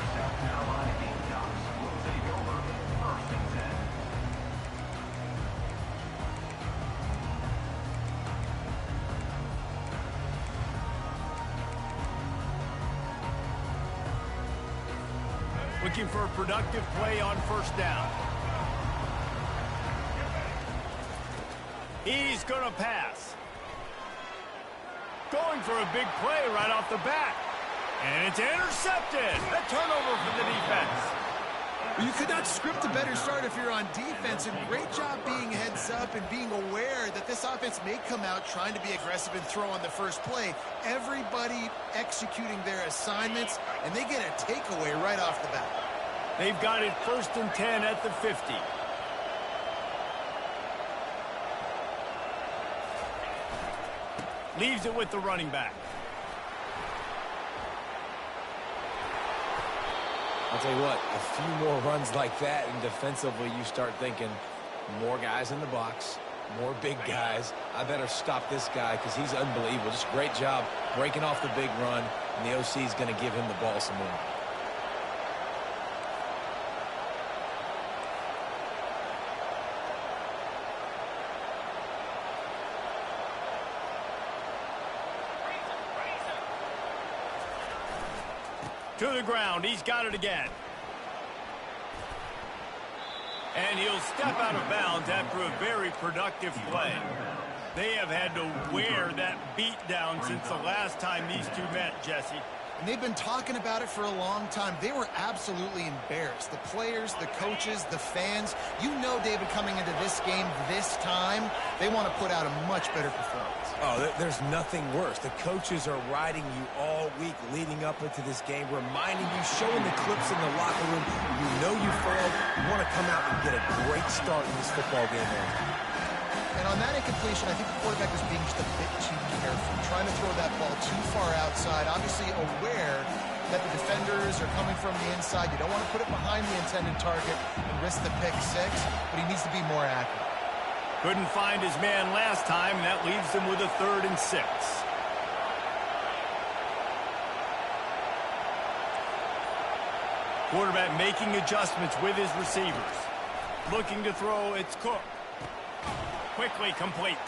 Looking for a productive play on first down. He's going to pass. Going for a big play right off the bat. And it's intercepted. A turnover for the defense. You could not script a better start if you're on defense, and great job being heads up and being aware that this offense may come out trying to be aggressive and throw on the first play. Everybody executing their assignments, and they get a takeaway right off the bat. They've got it 1st and 10 at the 50. Leaves it with the running back. I'll tell you what, a few more runs like that, and defensively you start thinking more guys in the box, more big guys. I better stop this guy because he's unbelievable. Just great job breaking off the big run, and the OC is going to give him the ball some more. To the ground, he's got it again. And he'll step out of bounds after a very productive play. They have had to wear that beat down since the last time these two met, Jesse. And they've been talking about it for a long time. They were absolutely embarrassed. The players, the coaches, the fans. You know, David, coming into this game this time, they want to put out a much better performance. Oh, there's nothing worse. The coaches are riding you all week leading up into this game, reminding you, showing the clips in the locker room. You know you failed. You want to come out and get a great start in this football game. And on that incompletion, I think the quarterback was being just a bit too careful, trying to throw that ball too far outside, obviously aware that the defenders are coming from the inside. You don't want to put it behind the intended target and risk the pick six, but he needs to be more accurate. Couldn't find his man last time, and that leaves him with a 3rd and 6. Quarterback making adjustments with his receivers. Looking to throw, it's Cook. Quickly complete.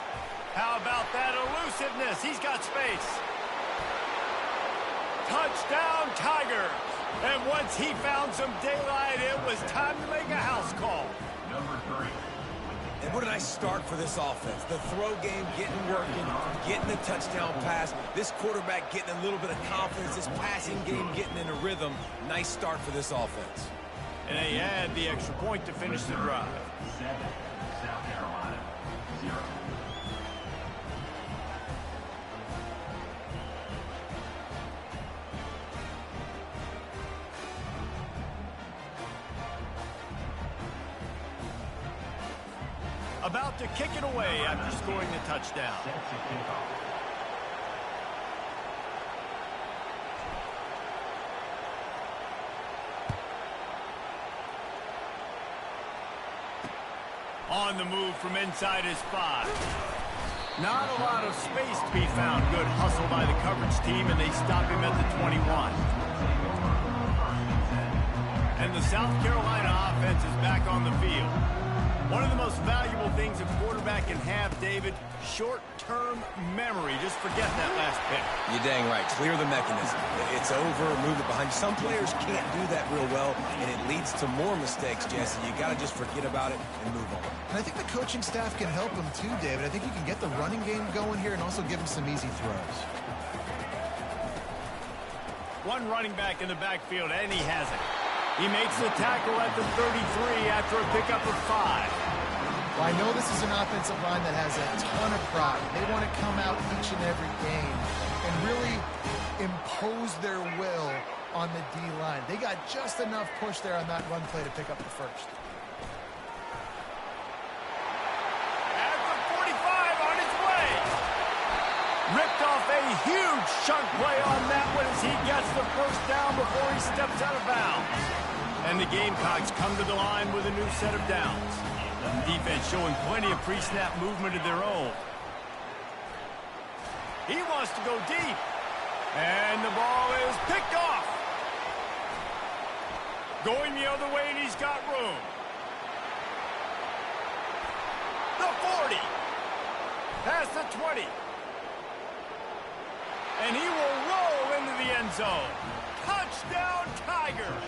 How about that elusiveness? He's got space. Touchdown, Tigers. And once he found some daylight, it was time to make a house call. Number 3. And what a nice start for this offense. The throw game getting working, getting the touchdown pass. This quarterback getting a little bit of confidence. This passing game getting in a rhythm. Nice start for this offense. And they add the extra point to finish the drive. 7. South Carolina. 0. About to kick it away after scoring the touchdown. Set to kickoff. On the move from inside his 5. Not a lot of space to be found. Good hustle by the coverage team, and they stop him at the 21. And the South Carolina offense is back on the field. One of the most valuable things a quarterback can have, David, short-term memory. Just forget that last pick. You're dang right. Clear the mechanism. It's over, move it behind you. Some players can't do that real well, and it leads to more mistakes, Jesse. You got to just forget about it and move on. And I think the coaching staff can help him too, David. I think you can get the running game going here and also give him some easy throws. One running back in the backfield, and he has it. He makes the tackle at the 33 after a pickup of 5. Well, I know this is an offensive line that has a ton of pride. They want to come out each and every game and really impose their will on the D-line. They got just enough push there on that run play to pick up the first. At the 45 on its way. Ripped off a huge chunk play on that one as he gets the first down before he steps out of bounds. And the Gamecocks come to the line with a new set of downs. Defense showing plenty of pre-snap movement of their own. He wants to go deep. And the ball is picked off. Going the other way, and he's got room. The 40. Past the 20. And he will roll into the end zone. Touchdown, Tigers!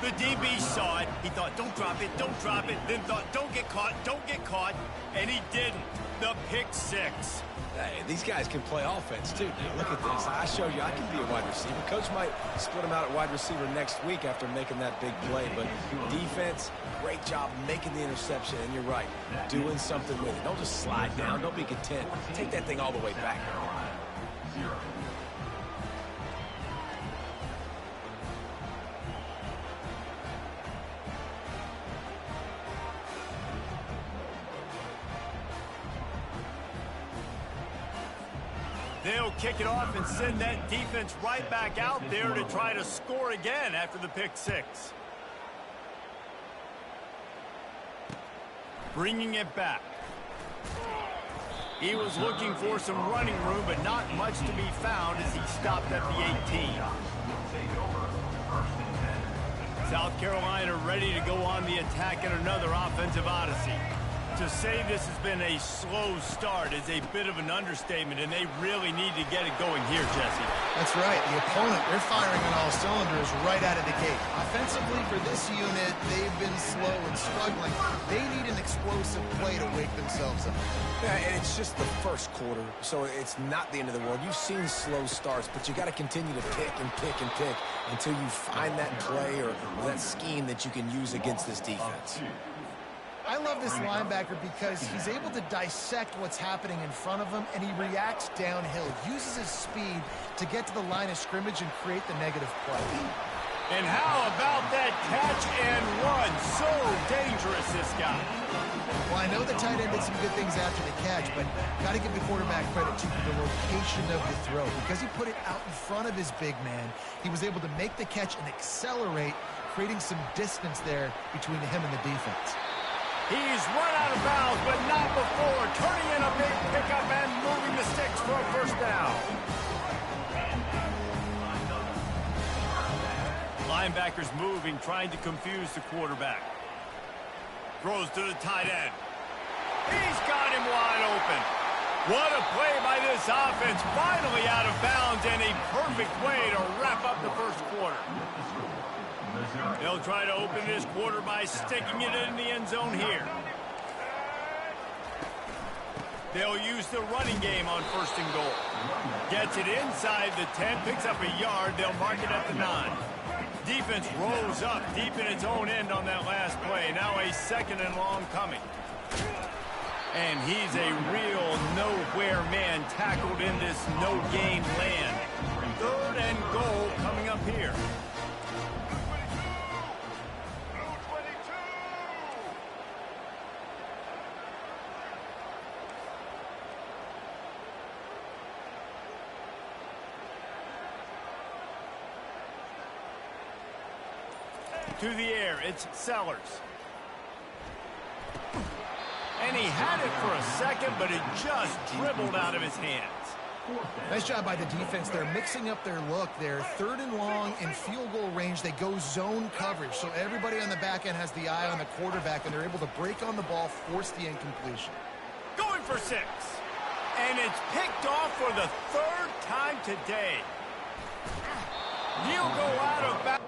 The DB saw it. He thought, don't drop it, don't drop it. Then thought, don't get caught, and he didn't. The pick 6. Hey, these guys can play offense, too. Now, look at this. I showed you I can be a wide receiver. Coach might split him out at wide receiver next week after making that big play. But defense, great job making the interception. And you're right, doing something with it. Don't just slide down. Don't be content. Take that thing all the way back. They'll kick it off and send that defense right back out there to try to score again after the pick 6. Bringing it back. He was looking for some running room, but not much to be found as he stopped at the 18. South Carolina ready to go on the attack in another offensive odyssey. To say this has been a slow start is a bit of an understatement, and they really need to get it going here, Jesse. That's right. The opponent, they're firing on all cylinders right out of the gate. Offensively, for this unit, they've been slow and struggling. They need an explosive play to wake themselves up. Yeah, and it's just the first quarter, so it's not the end of the world. You've seen slow starts, but you got to continue to pick and pick and pick until you find that play or that scheme that you can use against this defense. I love this linebacker because he's able to dissect what's happening in front of him, and he reacts downhill, uses his speed to get to the line of scrimmage and create the negative play. And how about that catch and run? So dangerous, this guy. Well, I know the tight end did some good things after the catch, but got to give the quarterback credit, too, for the location of the throw. Because he put it out in front of his big man, he was able to make the catch and accelerate, creating some distance there between him and the defense. He's run out of bounds, but not before. Turning in a big pickup and moving the sticks for a first down. Linebackers moving, trying to confuse the quarterback. Throws to the tight end. He's got him wide open. What a play by this offense. Finally out of bounds, and a perfect way to wrap up the first quarter. They'll try to open this quarter by sticking it in the end zone here. They'll use the running game on 1st and goal. Gets it inside the 10, picks up a yard. They'll mark it at the 9. Defense rolls up deep in its own end on that last play. Now a 2nd and long coming. And he's a real nowhere man tackled in this no-game land. 3rd and goal coming up here. To the air, it's Sellers. And he had it for a second, but it just dribbled out of his hands. Nice job by the defense. They're mixing up their look. They're 3rd and long in field goal range. They go zone coverage. So everybody on the back end has the eye on the quarterback, and they're able to break on the ball, force the incompletion. Going for 6. And it's picked off for the 3rd time today. He'll go out of bounds.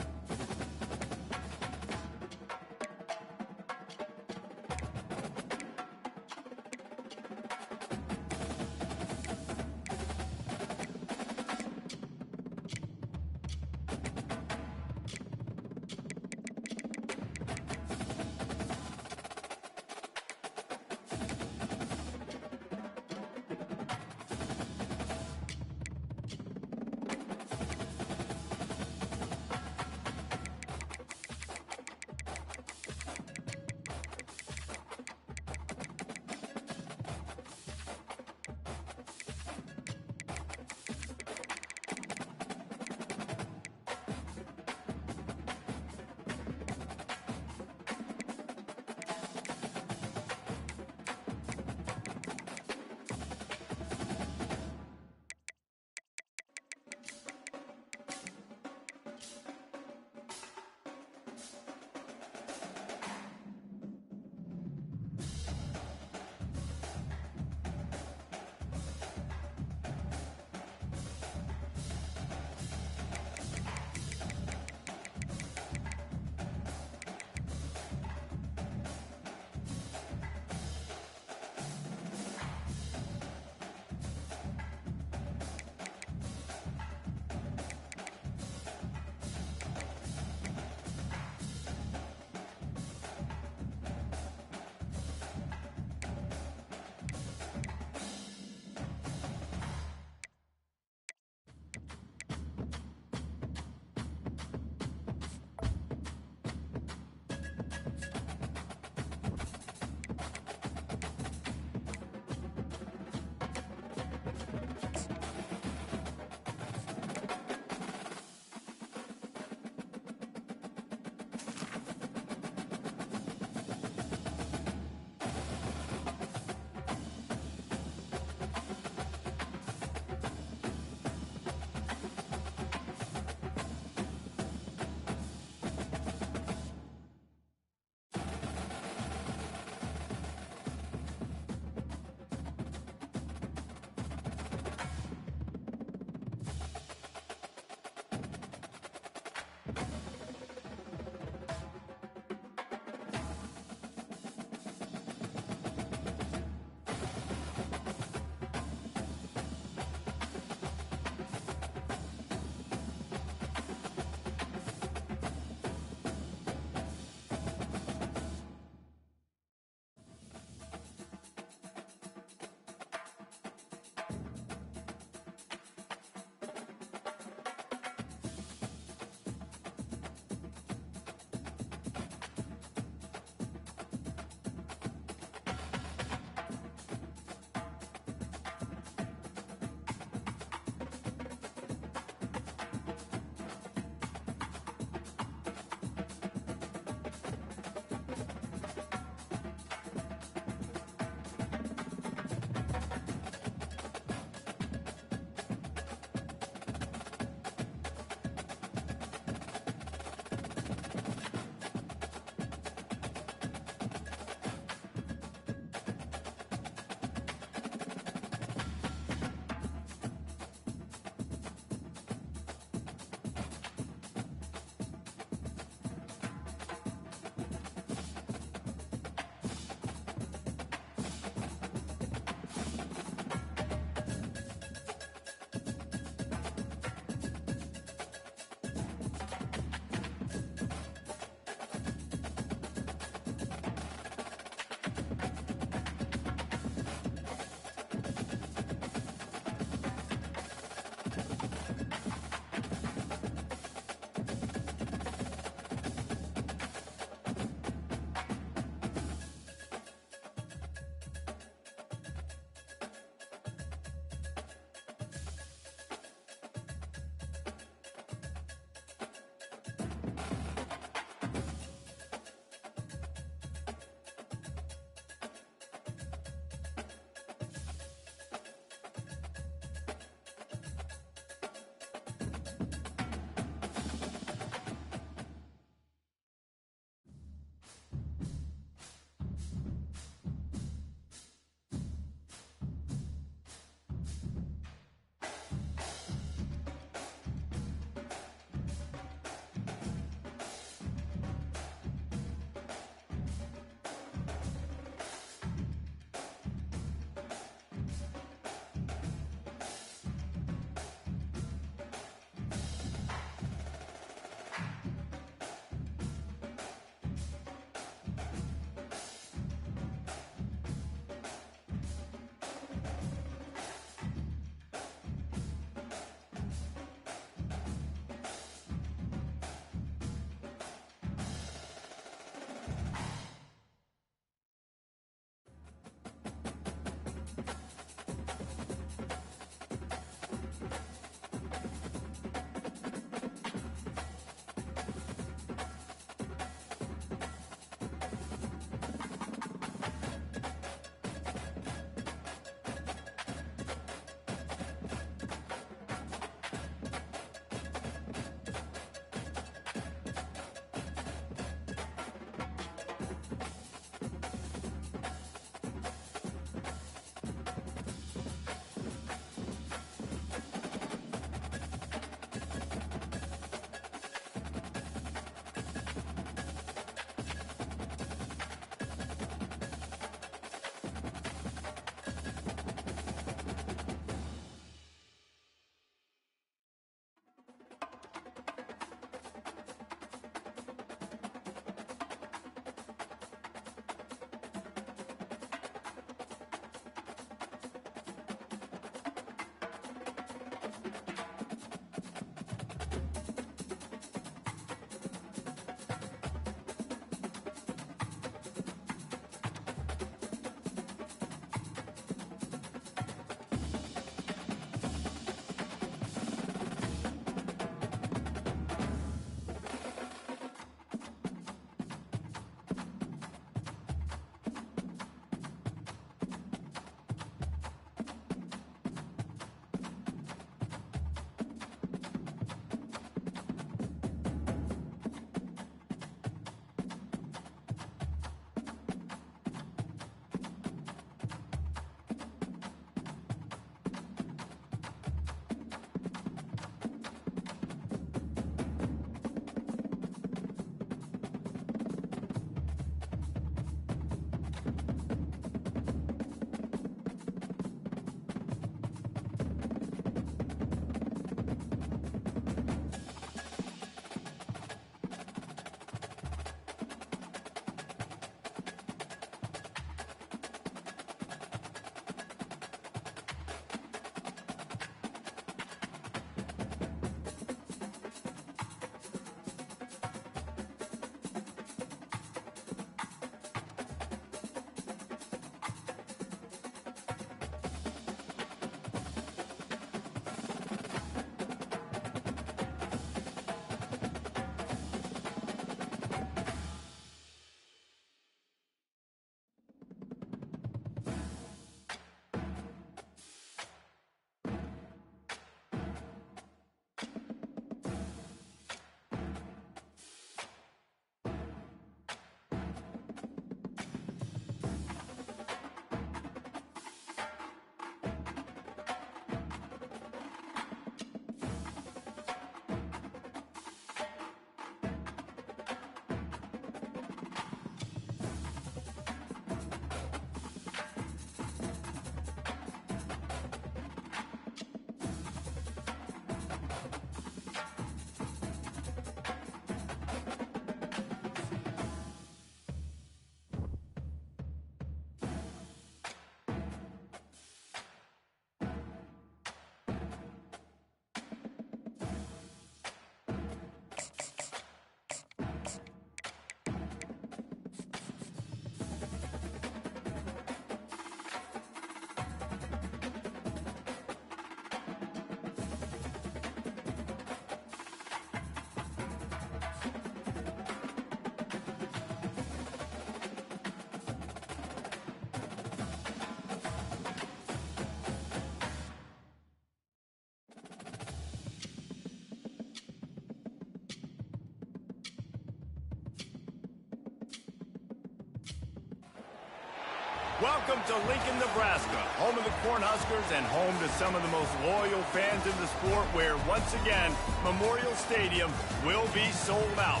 Welcome to Lincoln, Nebraska, home of the Cornhuskers and home to some of the most loyal fans in the sport where, once again, Memorial Stadium will be sold out.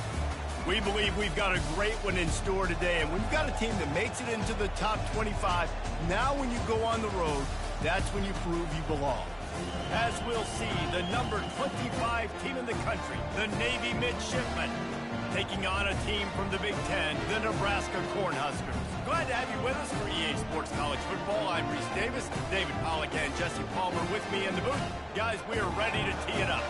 We believe we've got a great one in store today, and when you've got a team that makes it into the top 25, now when you go on the road, that's when you prove you belong. As we'll see, the number 25 team in the country, the Navy Midshipmen, taking on a team from the Big Ten, the Nebraska Cornhuskers. Glad to have you with us for EA Sports College Football. I'm Reese Davis, David Pollack and Jesse Palmer with me in the booth. Guys, we are ready to tee it up.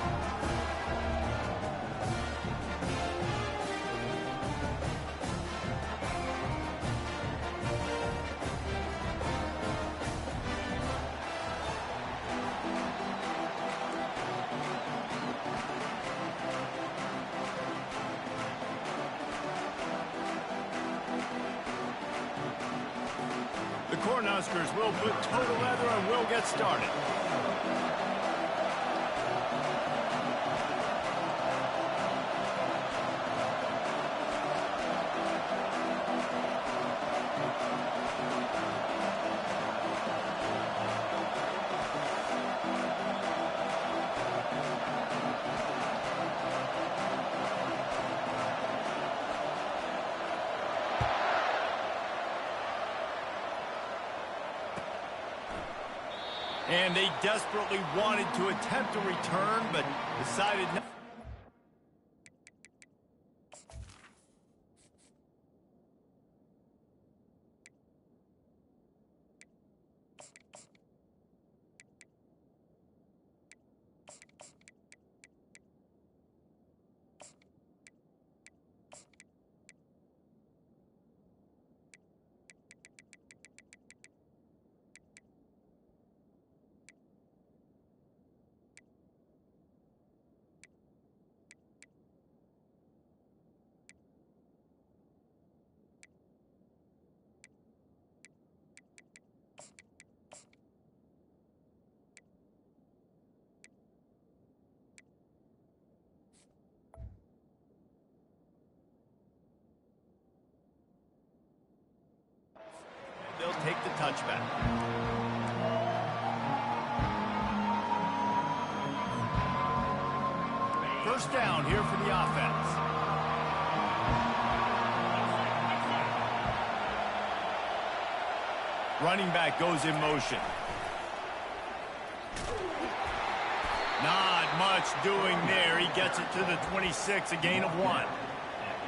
The Cornhuskers will put total leather and we'll get started. And they desperately wanted to attempt a return, but decided not. They'll take the touchback. First down here for the offense. Running back goes in motion. Not much doing there. He gets it to the 26, a gain of 1.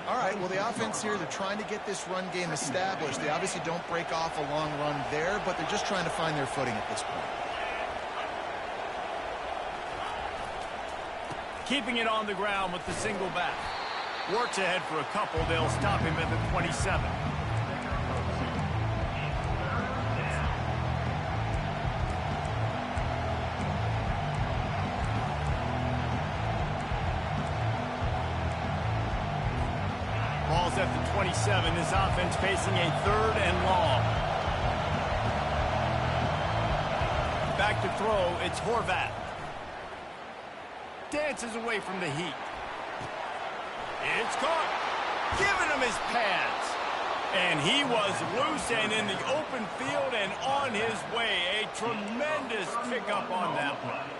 All right, well, the offense here, they're trying to get this run game established. They obviously don't break off a long run there, but they're just trying to find their footing at this point. Keeping it on the ground with the single back. Works ahead for a couple. They'll stop him at the 27. Ball's at the 27. This offense facing a 3rd and long. Back to throw. It's Horvat. Dances away from the heat. It's caught. Giving him his pads. And he was loose and in the open field and on his way. A tremendous pickup on that one.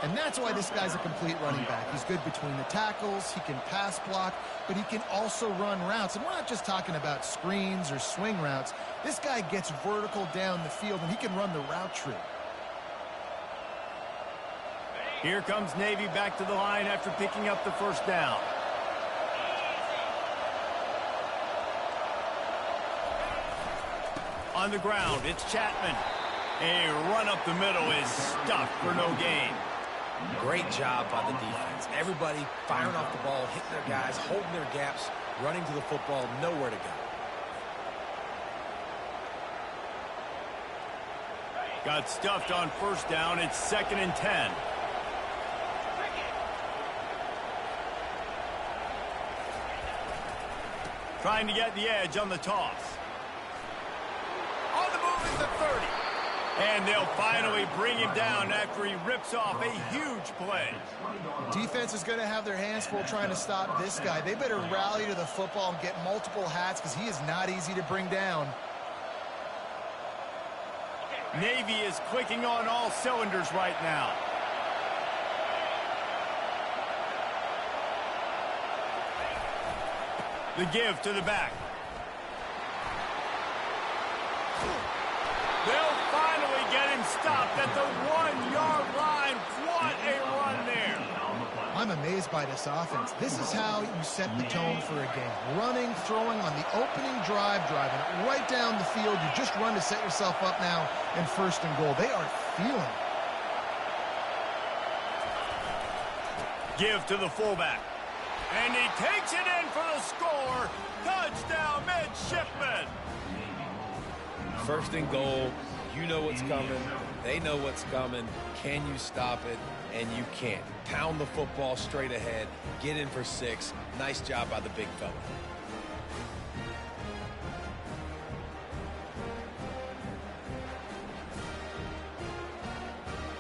And that's why this guy's a complete running back. He's good between the tackles, he can pass block, but he can also run routes. And we're not just talking about screens or swing routes. This guy gets vertical down the field, and he can run the route tree. Here comes Navy back to the line after picking up the first down. On the ground, it's Chapman. A run up the middle is stuffed for no gain. Great job by the defense. Everybody firing off the ball, hitting their guys, holding their gaps, running to the football, nowhere to go. Got stuffed on first down. It's 2nd and 10. Trying to get the edge on the toss. On the move is the 30. And they'll finally bring him down after he rips off a huge play. Defense is going to have their hands full trying to stop this guy. They better rally to the football and get multiple hats because he is not easy to bring down. Navy is clicking on all cylinders right now. The give to the back. They'll finally get him stopped at the 1-yard line. What a run there. I'm amazed by this offense. This is how you set the tone for a game. Running, throwing on the opening drive, driving it right down the field. You just run to set yourself up now in 1st and goal. They are feeling it. Give to the fullback. And he takes it in for the score. Touchdown, midshipman. 1st and goal. You know what's coming. They know what's coming. Can you stop it? And you can't. Pound the football straight ahead. Get in for 6. Nice job by the big fella.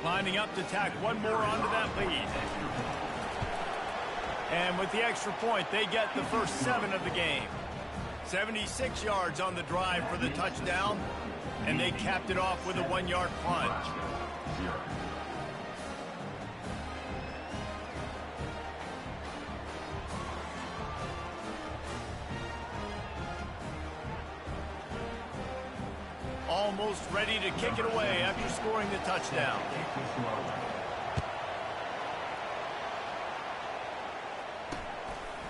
Lining up to tack one more onto that lead. And with the extra point, they get the first 7 of the game. 76 yards on the drive for the touchdown. And they capped it off with a 1-yard plunge. Almost ready to kick it away after scoring the touchdown.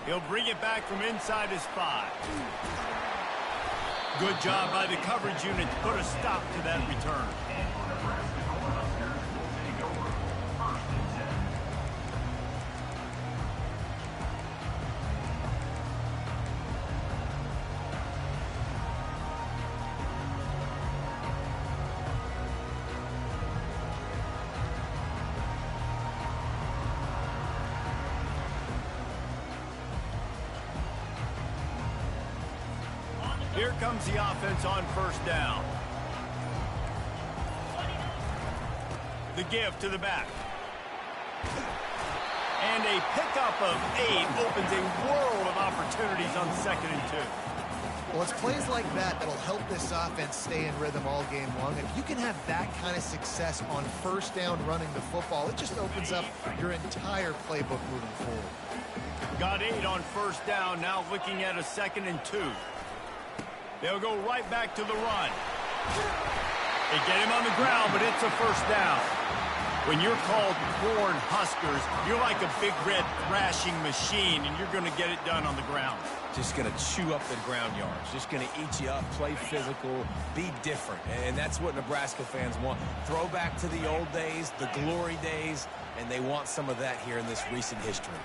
He'll bring it back from inside his 5. Good job by the coverage unit to put a stop to that return. Here comes the offense on 1st down. The give to the back. And a pickup of 8 opens a world of opportunities on 2nd and 2. Well, it's plays like that that'll help this offense stay in rhythm all game long. If you can have that kind of success on 1st down running the football, it just opens up your entire playbook moving forward. Got 8 on 1st down, now looking at a 2nd and 2. They'll go right back to the run. They get him on the ground, but it's a 1st down. When you're called Corn Huskers, you're like a big red thrashing machine, and you're going to get it done on the ground. Just going to chew up the ground yards. Just going to eat you up, play physical, be different. And that's what Nebraska fans want. Throw back to the old days, the glory days, and they want some of that here in this recent history.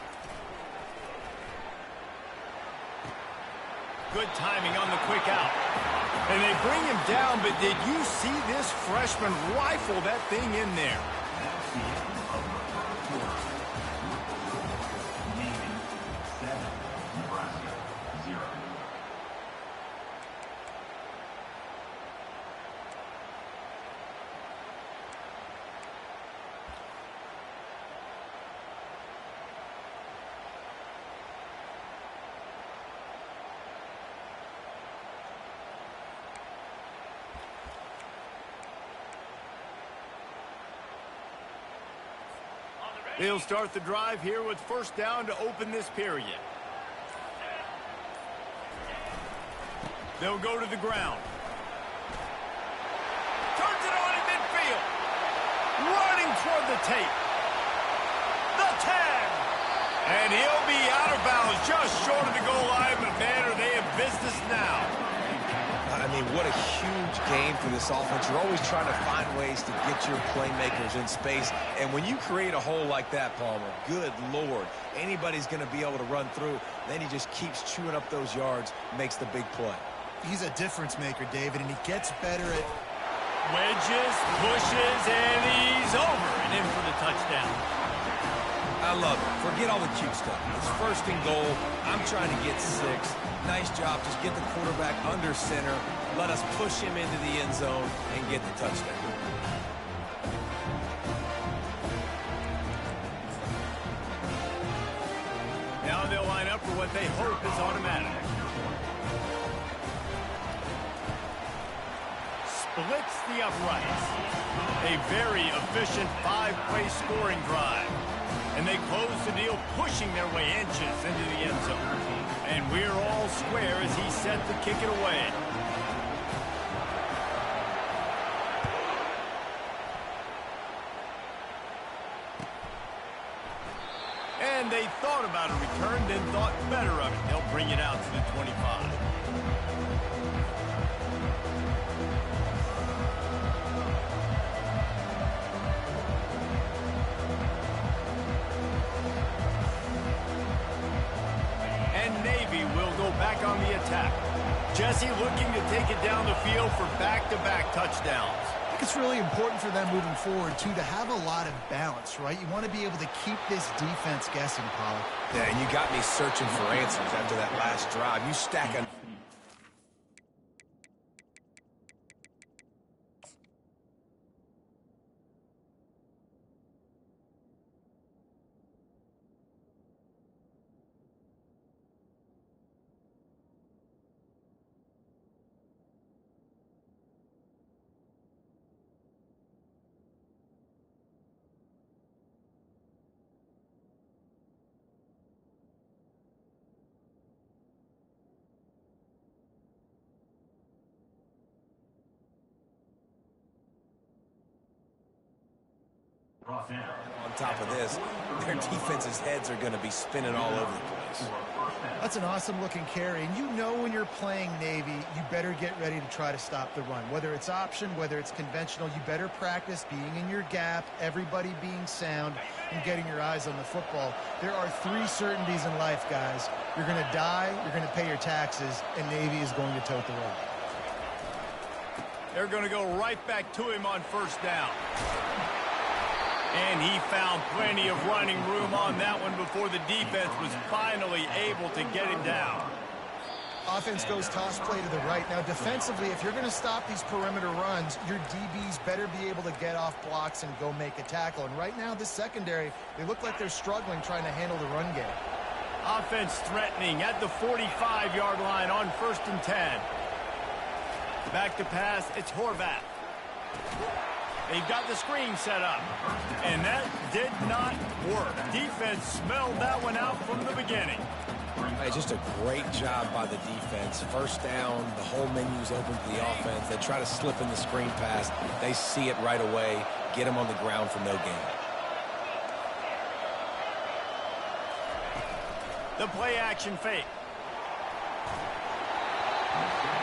Good timing on the quick out. And they bring him down, but did you see this freshman rifle that thing in there? They'll start the drive here with 1st down to open this period. They'll go to the ground. Turns it on in midfield. Running toward the tape. The tag. And he'll be out of bounds just short of the goal line, but man, are they in business now. I mean, what a huge game for this offense. You're always trying to find ways to get your playmakers in space. And when you create a hole like that, Palmer, good Lord, anybody's going to be able to run through. Then he just keeps chewing up those yards, makes the big play. He's a difference maker, David, and he gets better at wedges, pushes, and he's over and in for the touchdown. I love it. Forget all the cute stuff. It's 1st and goal. I'm trying to get 6. Nice job. Just get the quarterback under center. Let us push him into the end zone and get the touchdown. Now they'll line up for what they hope is automatic. blitz the uprights. A very efficient 5-play scoring drive. And they close the deal, pushing their way inches into the end zone. And we're all square as he's set to kick it away. And they thought about a return, then thought better of it. They'll bring it out to the 25. Back on the attack. Jesse looking to take it down the field for back-to-back touchdowns. I think it's really important for them moving forward, too, to have a lot of balance, right? You want to be able to keep this defense guessing, Pollock. Yeah, and you got me searching for answers after that last drive. You stack a... On top of this, their defense's heads are going to be spinning all over the place. That's an awesome-looking carry. And you know when you're playing Navy, you better get ready to try to stop the run. Whether it's option, whether it's conventional, you better practice being in your gap, everybody being sound, and getting your eyes on the football. There are 3 certainties in life, guys. You're going to die, you're going to pay your taxes, and Navy is going to tote the road. They're going to go right back to him on first down. And he found plenty of running room on that one before the defense was finally able to get him down. Offense goes toss play to the right. Now, defensively, if you're going to stop these perimeter runs, your DBs better be able to get off blocks and go make a tackle. And right now, this secondary, they look like they're struggling trying to handle the run game. Offense threatening at the 45-yard line on 1st and 10. Back to pass, it's Horvath. They've got the screen set up, and that did not work. Defense smelled that one out from the beginning. Hey, just a great job by the defense. First down, the whole menu's open to the offense. They try to slip in the screen pass. They see it right away, get them on the ground for no gain. The play action fake.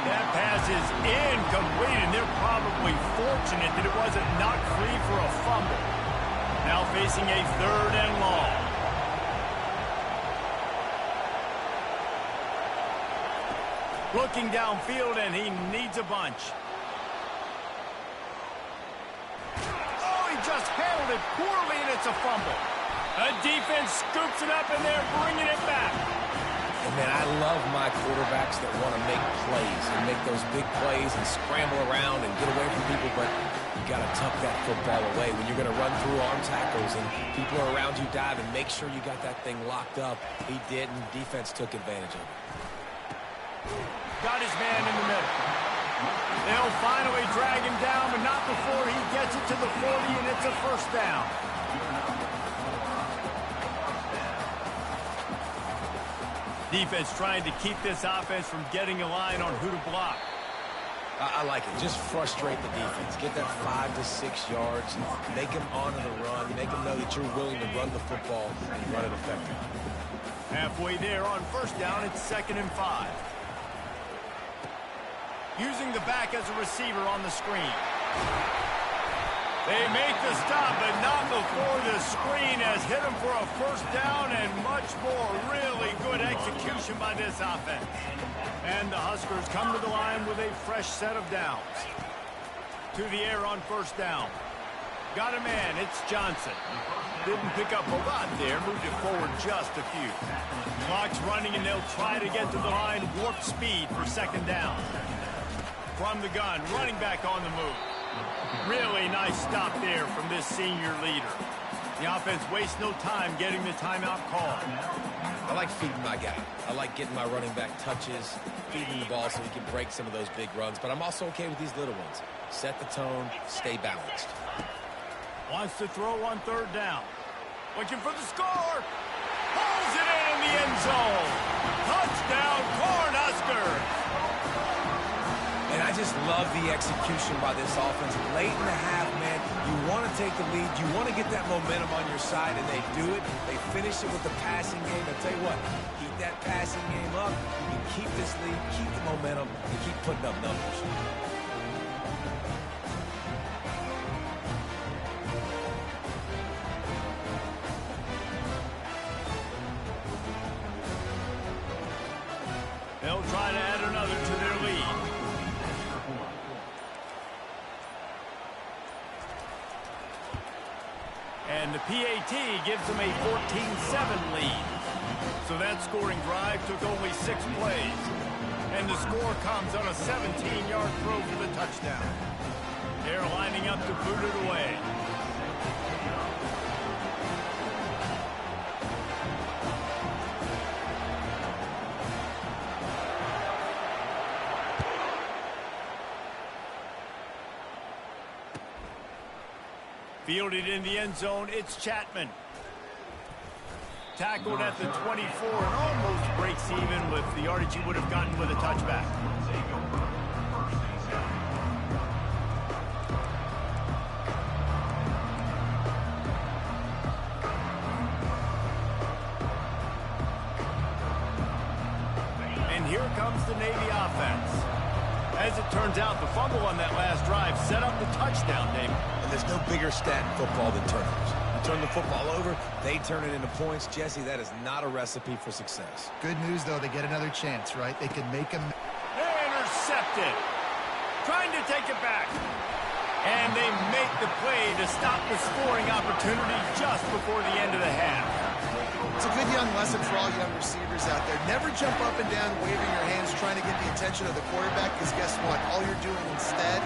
That pass is incomplete, and they're probably fortunate that it wasn't knocked free for a fumble. Now facing a 3rd and long. Looking downfield, and he needs a bunch. Oh, he just handled it poorly, and it's a fumble. A defense scoops it up, and they're bringing it back. And, man, I love my quarterbacks that want to make plays and make those big plays and scramble around and get away from people, but you got to tuck that football away. When you're going to run through arm tackles and people are around you diving, make sure you got that thing locked up. He did, and defense took advantage of it. Got his man in the middle. They'll finally drag him down, but not before he gets it to the 40, and it's a 1st down. Defense trying to keep this offense from getting a line on who to block. I like it. Just frustrate the defense. Get that 5 to 6 yards. Make them honor the run. Make them know that you're willing to run the football and run it effectively. Halfway there on 1st down, it's 2nd and 5. Using the back as a receiver on the screen. They make the stop, but not before the screen has hit them for a 1st down and much more. Really good execution by this offense. And the Huskers come to the line with a fresh set of downs. To the air on 1st down. Got a man, it's Johnson. Didn't pick up a lot there, moved it forward just a few. Clock's running, and they'll try to get to the line, warp speed for 2nd down. From the gun, running back on the move. Really nice stop there from this senior leader. The offense wastes no time getting the timeout call. I like feeding my guy. I like getting my running back touches, feeding the ball so he can break some of those big runs. But I'm also okay with these little ones. Set the tone, stay balanced. Wants to throw on third down. Looking for the score. Pulls it in the end zone. Touchdown, Cornhuskers. And I just love the execution by this offense. Late in the half, man, you want to take the lead. You want to get that momentum on your side, and they do it. They finish it with the passing game. I'll tell you what, keep that passing game up. You can keep this lead, keep the momentum, and keep putting up numbers. They'll try to add another to their lead. And the PAT gives them a 14-7 lead. So that scoring drive took only 6 plays. And the score comes on a 17-yard throw for the touchdown. They're lining up to boot it away. Fielded in the end zone, it's Chapman. Tackled at the 24 and almost breaks even with the yardage he would have gotten with a touchback. And here comes the Navy offense. As it turns out, the fumble on that last drive set up the touchdown, Dave. And there's no bigger stat in football than turnovers. You turn the football over, they turn it into points. Jesse, that is not a recipe for success. Good news, though, they get another chance, right? They can make them. Intercepted. Trying to take it back. And they make the play to stop the scoring opportunity just before the end of the half. It's a good young lesson for all young receivers out there. Never jump up and down waving your hands trying to get the attention of the quarterback, because guess what? All you're doing instead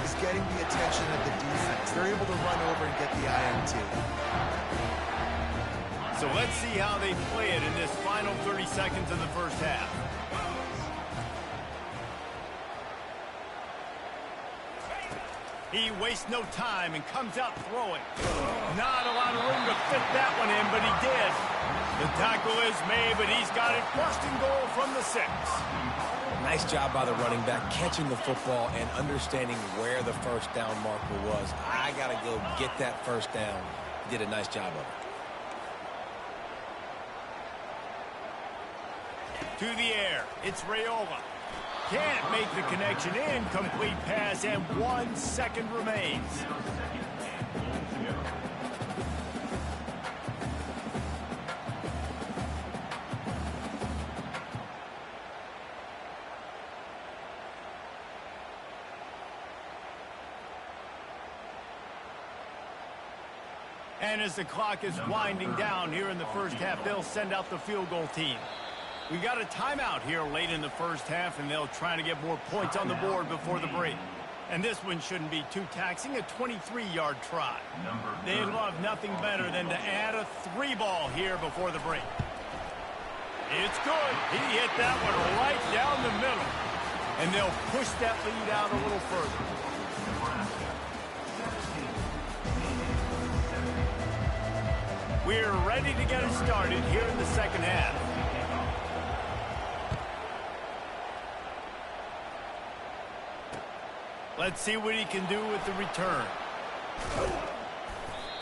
is getting the attention of the defense. They're able to run over and get the INT. So let's see how they play it in this final 30 seconds of the first half. He wastes no time and comes out throwing. Not a lot of room to fit that one in, but he did. The tackle is made, but he's got it first and goal from the 6. Nice job by the running back, catching the football and understanding where the first down marker was. I got to go get that first down. He did a nice job of it. To the air, it's Raiola. Can't make the connection. Incomplete pass, and 1 second remains. And as the clock is winding down here in the first half, they'll send out the field goal team. We got a timeout here late in the first half, and they'll try to get more points on the board before the break. And this one shouldn't be too taxing, a 23-yard try. They'd love nothing better than to add a 3-ball here before the break. It's good. He hit that one right down the middle. And they'll push that lead out a little further. We're ready to get it started here in the second half. Let's see what he can do with the return.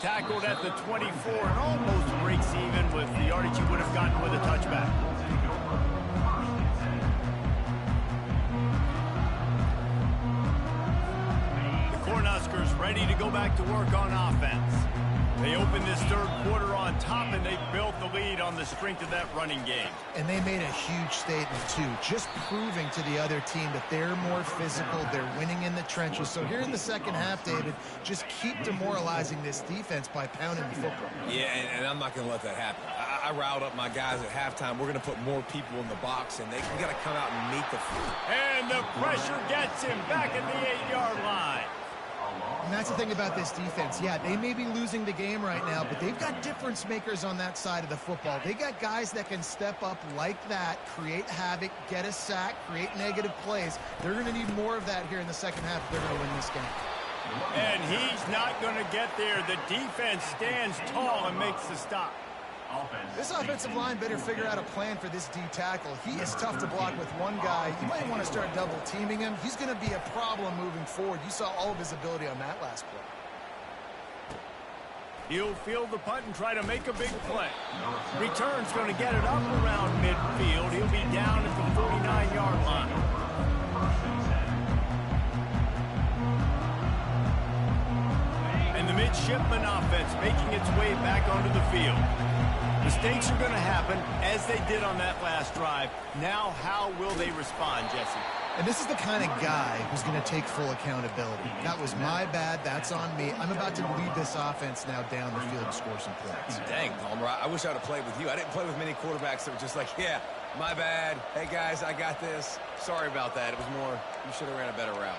Tackled at the 24 and almost breaks even with the yardage he would have gotten with a touchback. The Cornhuskers ready to go back to work on offense. They opened this third quarter on top, and they built the lead on the strength of that running game. And they made a huge statement, too, just proving to the other team that they're more physical, they're winning in the trenches. So here in the second half, David, just keep demoralizing this defense by pounding the football. Yeah, and I'm not going to let that happen. I riled up my guys at halftime. We're going to put more people in the box, and we got to come out and meet the field. And the pressure gets him back at the 8-yard line. And that's the thing about this defense. Yeah, they may be losing the game right now, but they've got difference makers on that side of the football. They got guys that can step up like that, create havoc, get a sack, create negative plays. They're going to need more of that here in the second half if they're going to win this game. And he's not going to get there. The defense stands tall and makes the stop. This offensive line better figure out a plan for this D tackle. He is tough to block with one guy. You might want to start double teaming him. He's going to be a problem moving forward. You saw all of his ability on that last play. He'll field the punt and try to make a big play. Return's going to get it up around midfield. He'll be down at the 49-yard line. And the midshipman offense making its way back onto the field. Mistakes are going to happen, as they did on that last drive. Now, how will they respond, Jesse? And this is the kind of guy who's going to take full accountability. That was my bad. That's on me. I'm about to lead this offense now down the field and score some points. Dang, Palmer, I wish I would have played with you. I didn't play with many quarterbacks that were just like, yeah, my bad. Hey, guys, I got this. Sorry about that. It was more, you should have ran a better route.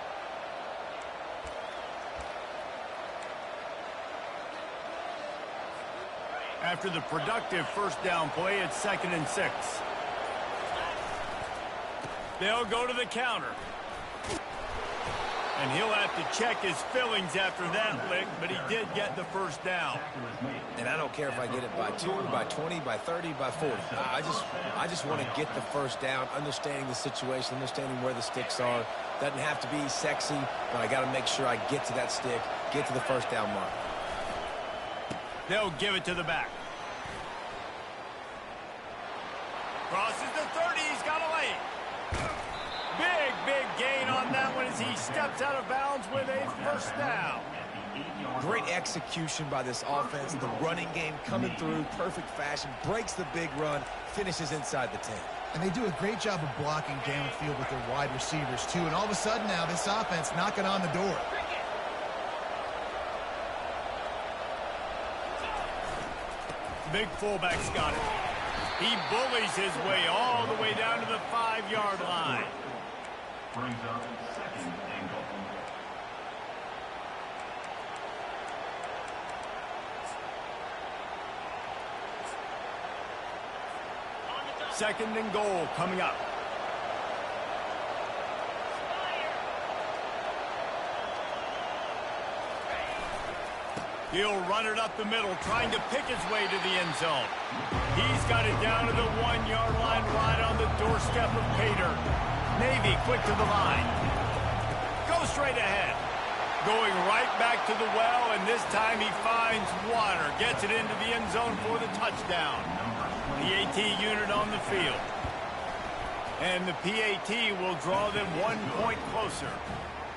After the productive first down play, it's 2nd and 6. They'll go to the counter. And he'll have to check his fillings after that lick, but he did get the first down. And I don't care if I get it by 2, by 20, by 30, by 40. I just want to get the first down, understanding the situation, understanding where the sticks are. Doesn't have to be sexy, but I got to make sure I get to that stick, get to the first down mark. They'll give it to the back. Crosses the 30. He's got a lane. Big gain on that one as he steps out of bounds with a first down. Great execution by this offense. The running game coming through, perfect fashion, breaks the big run, finishes inside the 10. And they do a great job of blocking downfield with their wide receivers, too. And all of a sudden now, this offense knocking on the door. Big fullback's got it. He bullies his way all the way down to the 5-yard line. Brings up 2nd and goal. Second and goal coming up. He'll run it up the middle, trying to pick his way to the end zone. He's got it down to the 1-yard line, right on the doorstep of Pater. Navy quick to the line. Goes straight ahead. Going right back to the well, and this time he finds water. Gets it into the end zone for the touchdown. PAT unit on the field. And the PAT will draw them 1 point closer.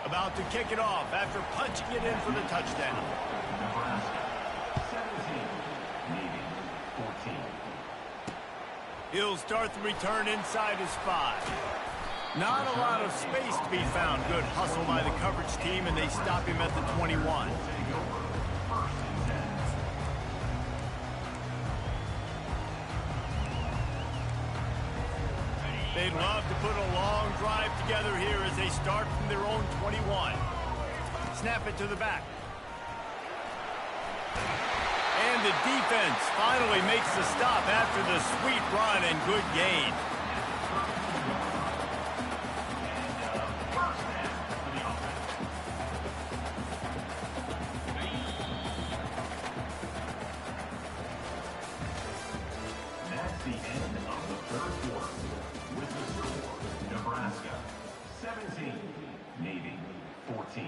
About to kick it off after punching it in for the touchdown. Nebraska 17, Navy 14. He'll start the return inside his 5. Not a lot of space to be found. Good hustle by the coverage team, and they stop him at the 21. They'd love to put a long drive together here as they start from their own 21. Snap it to the back. And the defense finally makes the stop after the sweet run and good gain. That's the end of the 3rd quarter. With the score, Nebraska 17, Navy 14.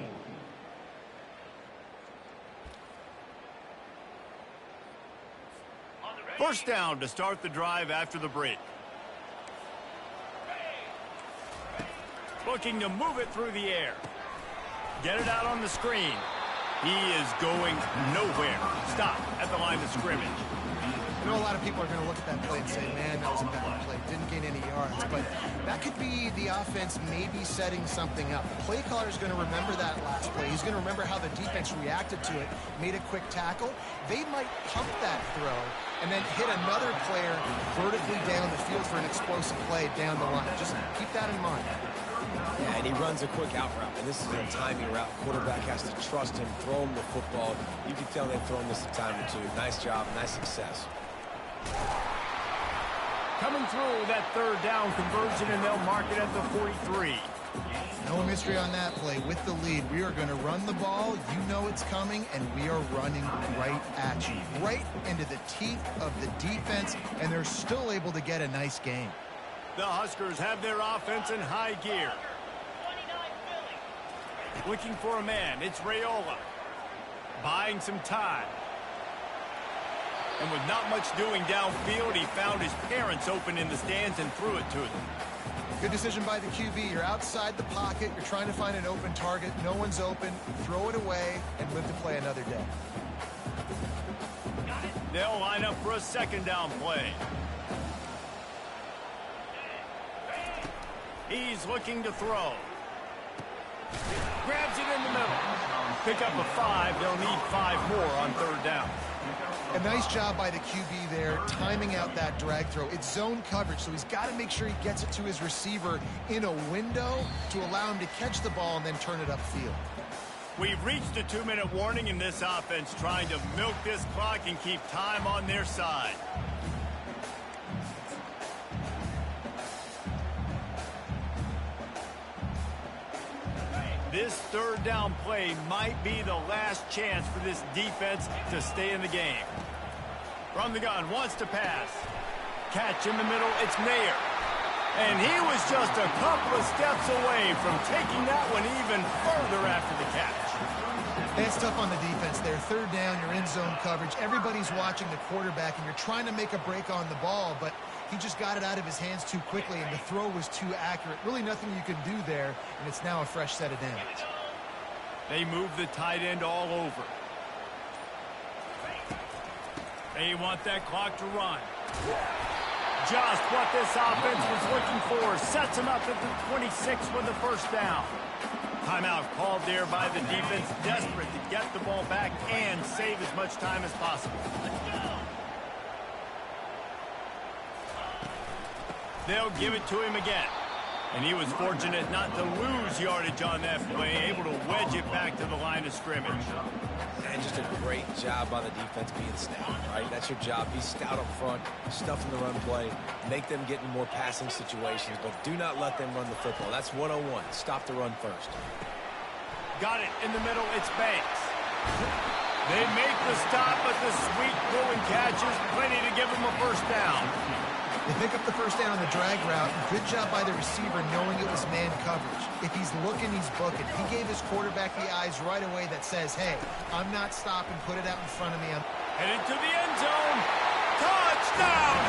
First down to start the drive after the break. Looking to move it through the air. Get it out on the screen. He is going nowhere. Stop at the line of scrimmage. I know a lot of people are going to look at that play and say, man, that was a bad play. Didn't gain any yards. But that could be the offense maybe setting something up. The play caller is going to remember that last play. He's going to remember how the defense reacted to it, made a quick tackle. They might pump that throw and then hit another player vertically down the field for an explosive play down the line. Just keep that in mind. Yeah, and he runs a quick out route, and this is a timing route. Quarterback has to trust him, throw him the football. You can tell they've thrown this a time or two. Nice job, nice success. Coming through that third down conversion, and they'll mark it at the 43. No mystery on that play. With the lead, we are going to run the ball. You know it's coming, and we are running right at you, right into the teeth of the defense, and they're still able to get a nice game. The Huskers have their offense in high gear. Looking for a man, it's Raiola. Buying some time. And with not much doing downfield, he found his parents open in the stands and threw it to them. Good decision by the QB. You're outside the pocket. You're trying to find an open target. No one's open. Throw it away and live to play another day. They'll line up for a second down play. He's looking to throw. Grabs it in the middle. Pick up a 5. They'll need 5 more on third down. A nice job by the QB there, timing out that drag throw. It's zone coverage, so he's got to make sure he gets it to his receiver in a window to allow him to catch the ball and then turn it upfield. We've reached a 2-minute warning in this offense, trying to milk this clock and keep time on their side. This third down play might be the last chance for this defense to stay in the game. From the gun, wants to pass. Catch in the middle, it's Mayer. And he was just a couple of steps away from taking that one even further after the catch. That's tough on the defense there. Third down, you're in zone coverage. Everybody's watching the quarterback, and you're trying to make a break on the ball, but he just got it out of his hands too quickly, and the throw was too accurate. Really nothing you can do there, and it's now a fresh set of downs. They move the tight end all over. They want that clock to run. Just what this offense was looking for. Sets him up at the 26 with the first down. Timeout called there by the defense, desperate to get the ball back and save as much time as possible. They'll give it to him again. And he was fortunate not to lose yardage on that play, able to wedge it back to the line of scrimmage. And just a great job by the defense being stout, right? That's your job. Be stout up front, stuff in the run play, make them get in more passing situations, but do not let them run the football. That's 101. Stop the run first. Got it in the middle. It's Banks. They make the stop, but the sweet throwing catch is plenty to give them a first down. They pick up the first down on the drag route. Good job by the receiver knowing it was man coverage. If he's looking, he's booking. He gave his quarterback the eyes right away that says, hey, I'm not stopping. Put it out in front of me. Headed to the end zone. Touchdown,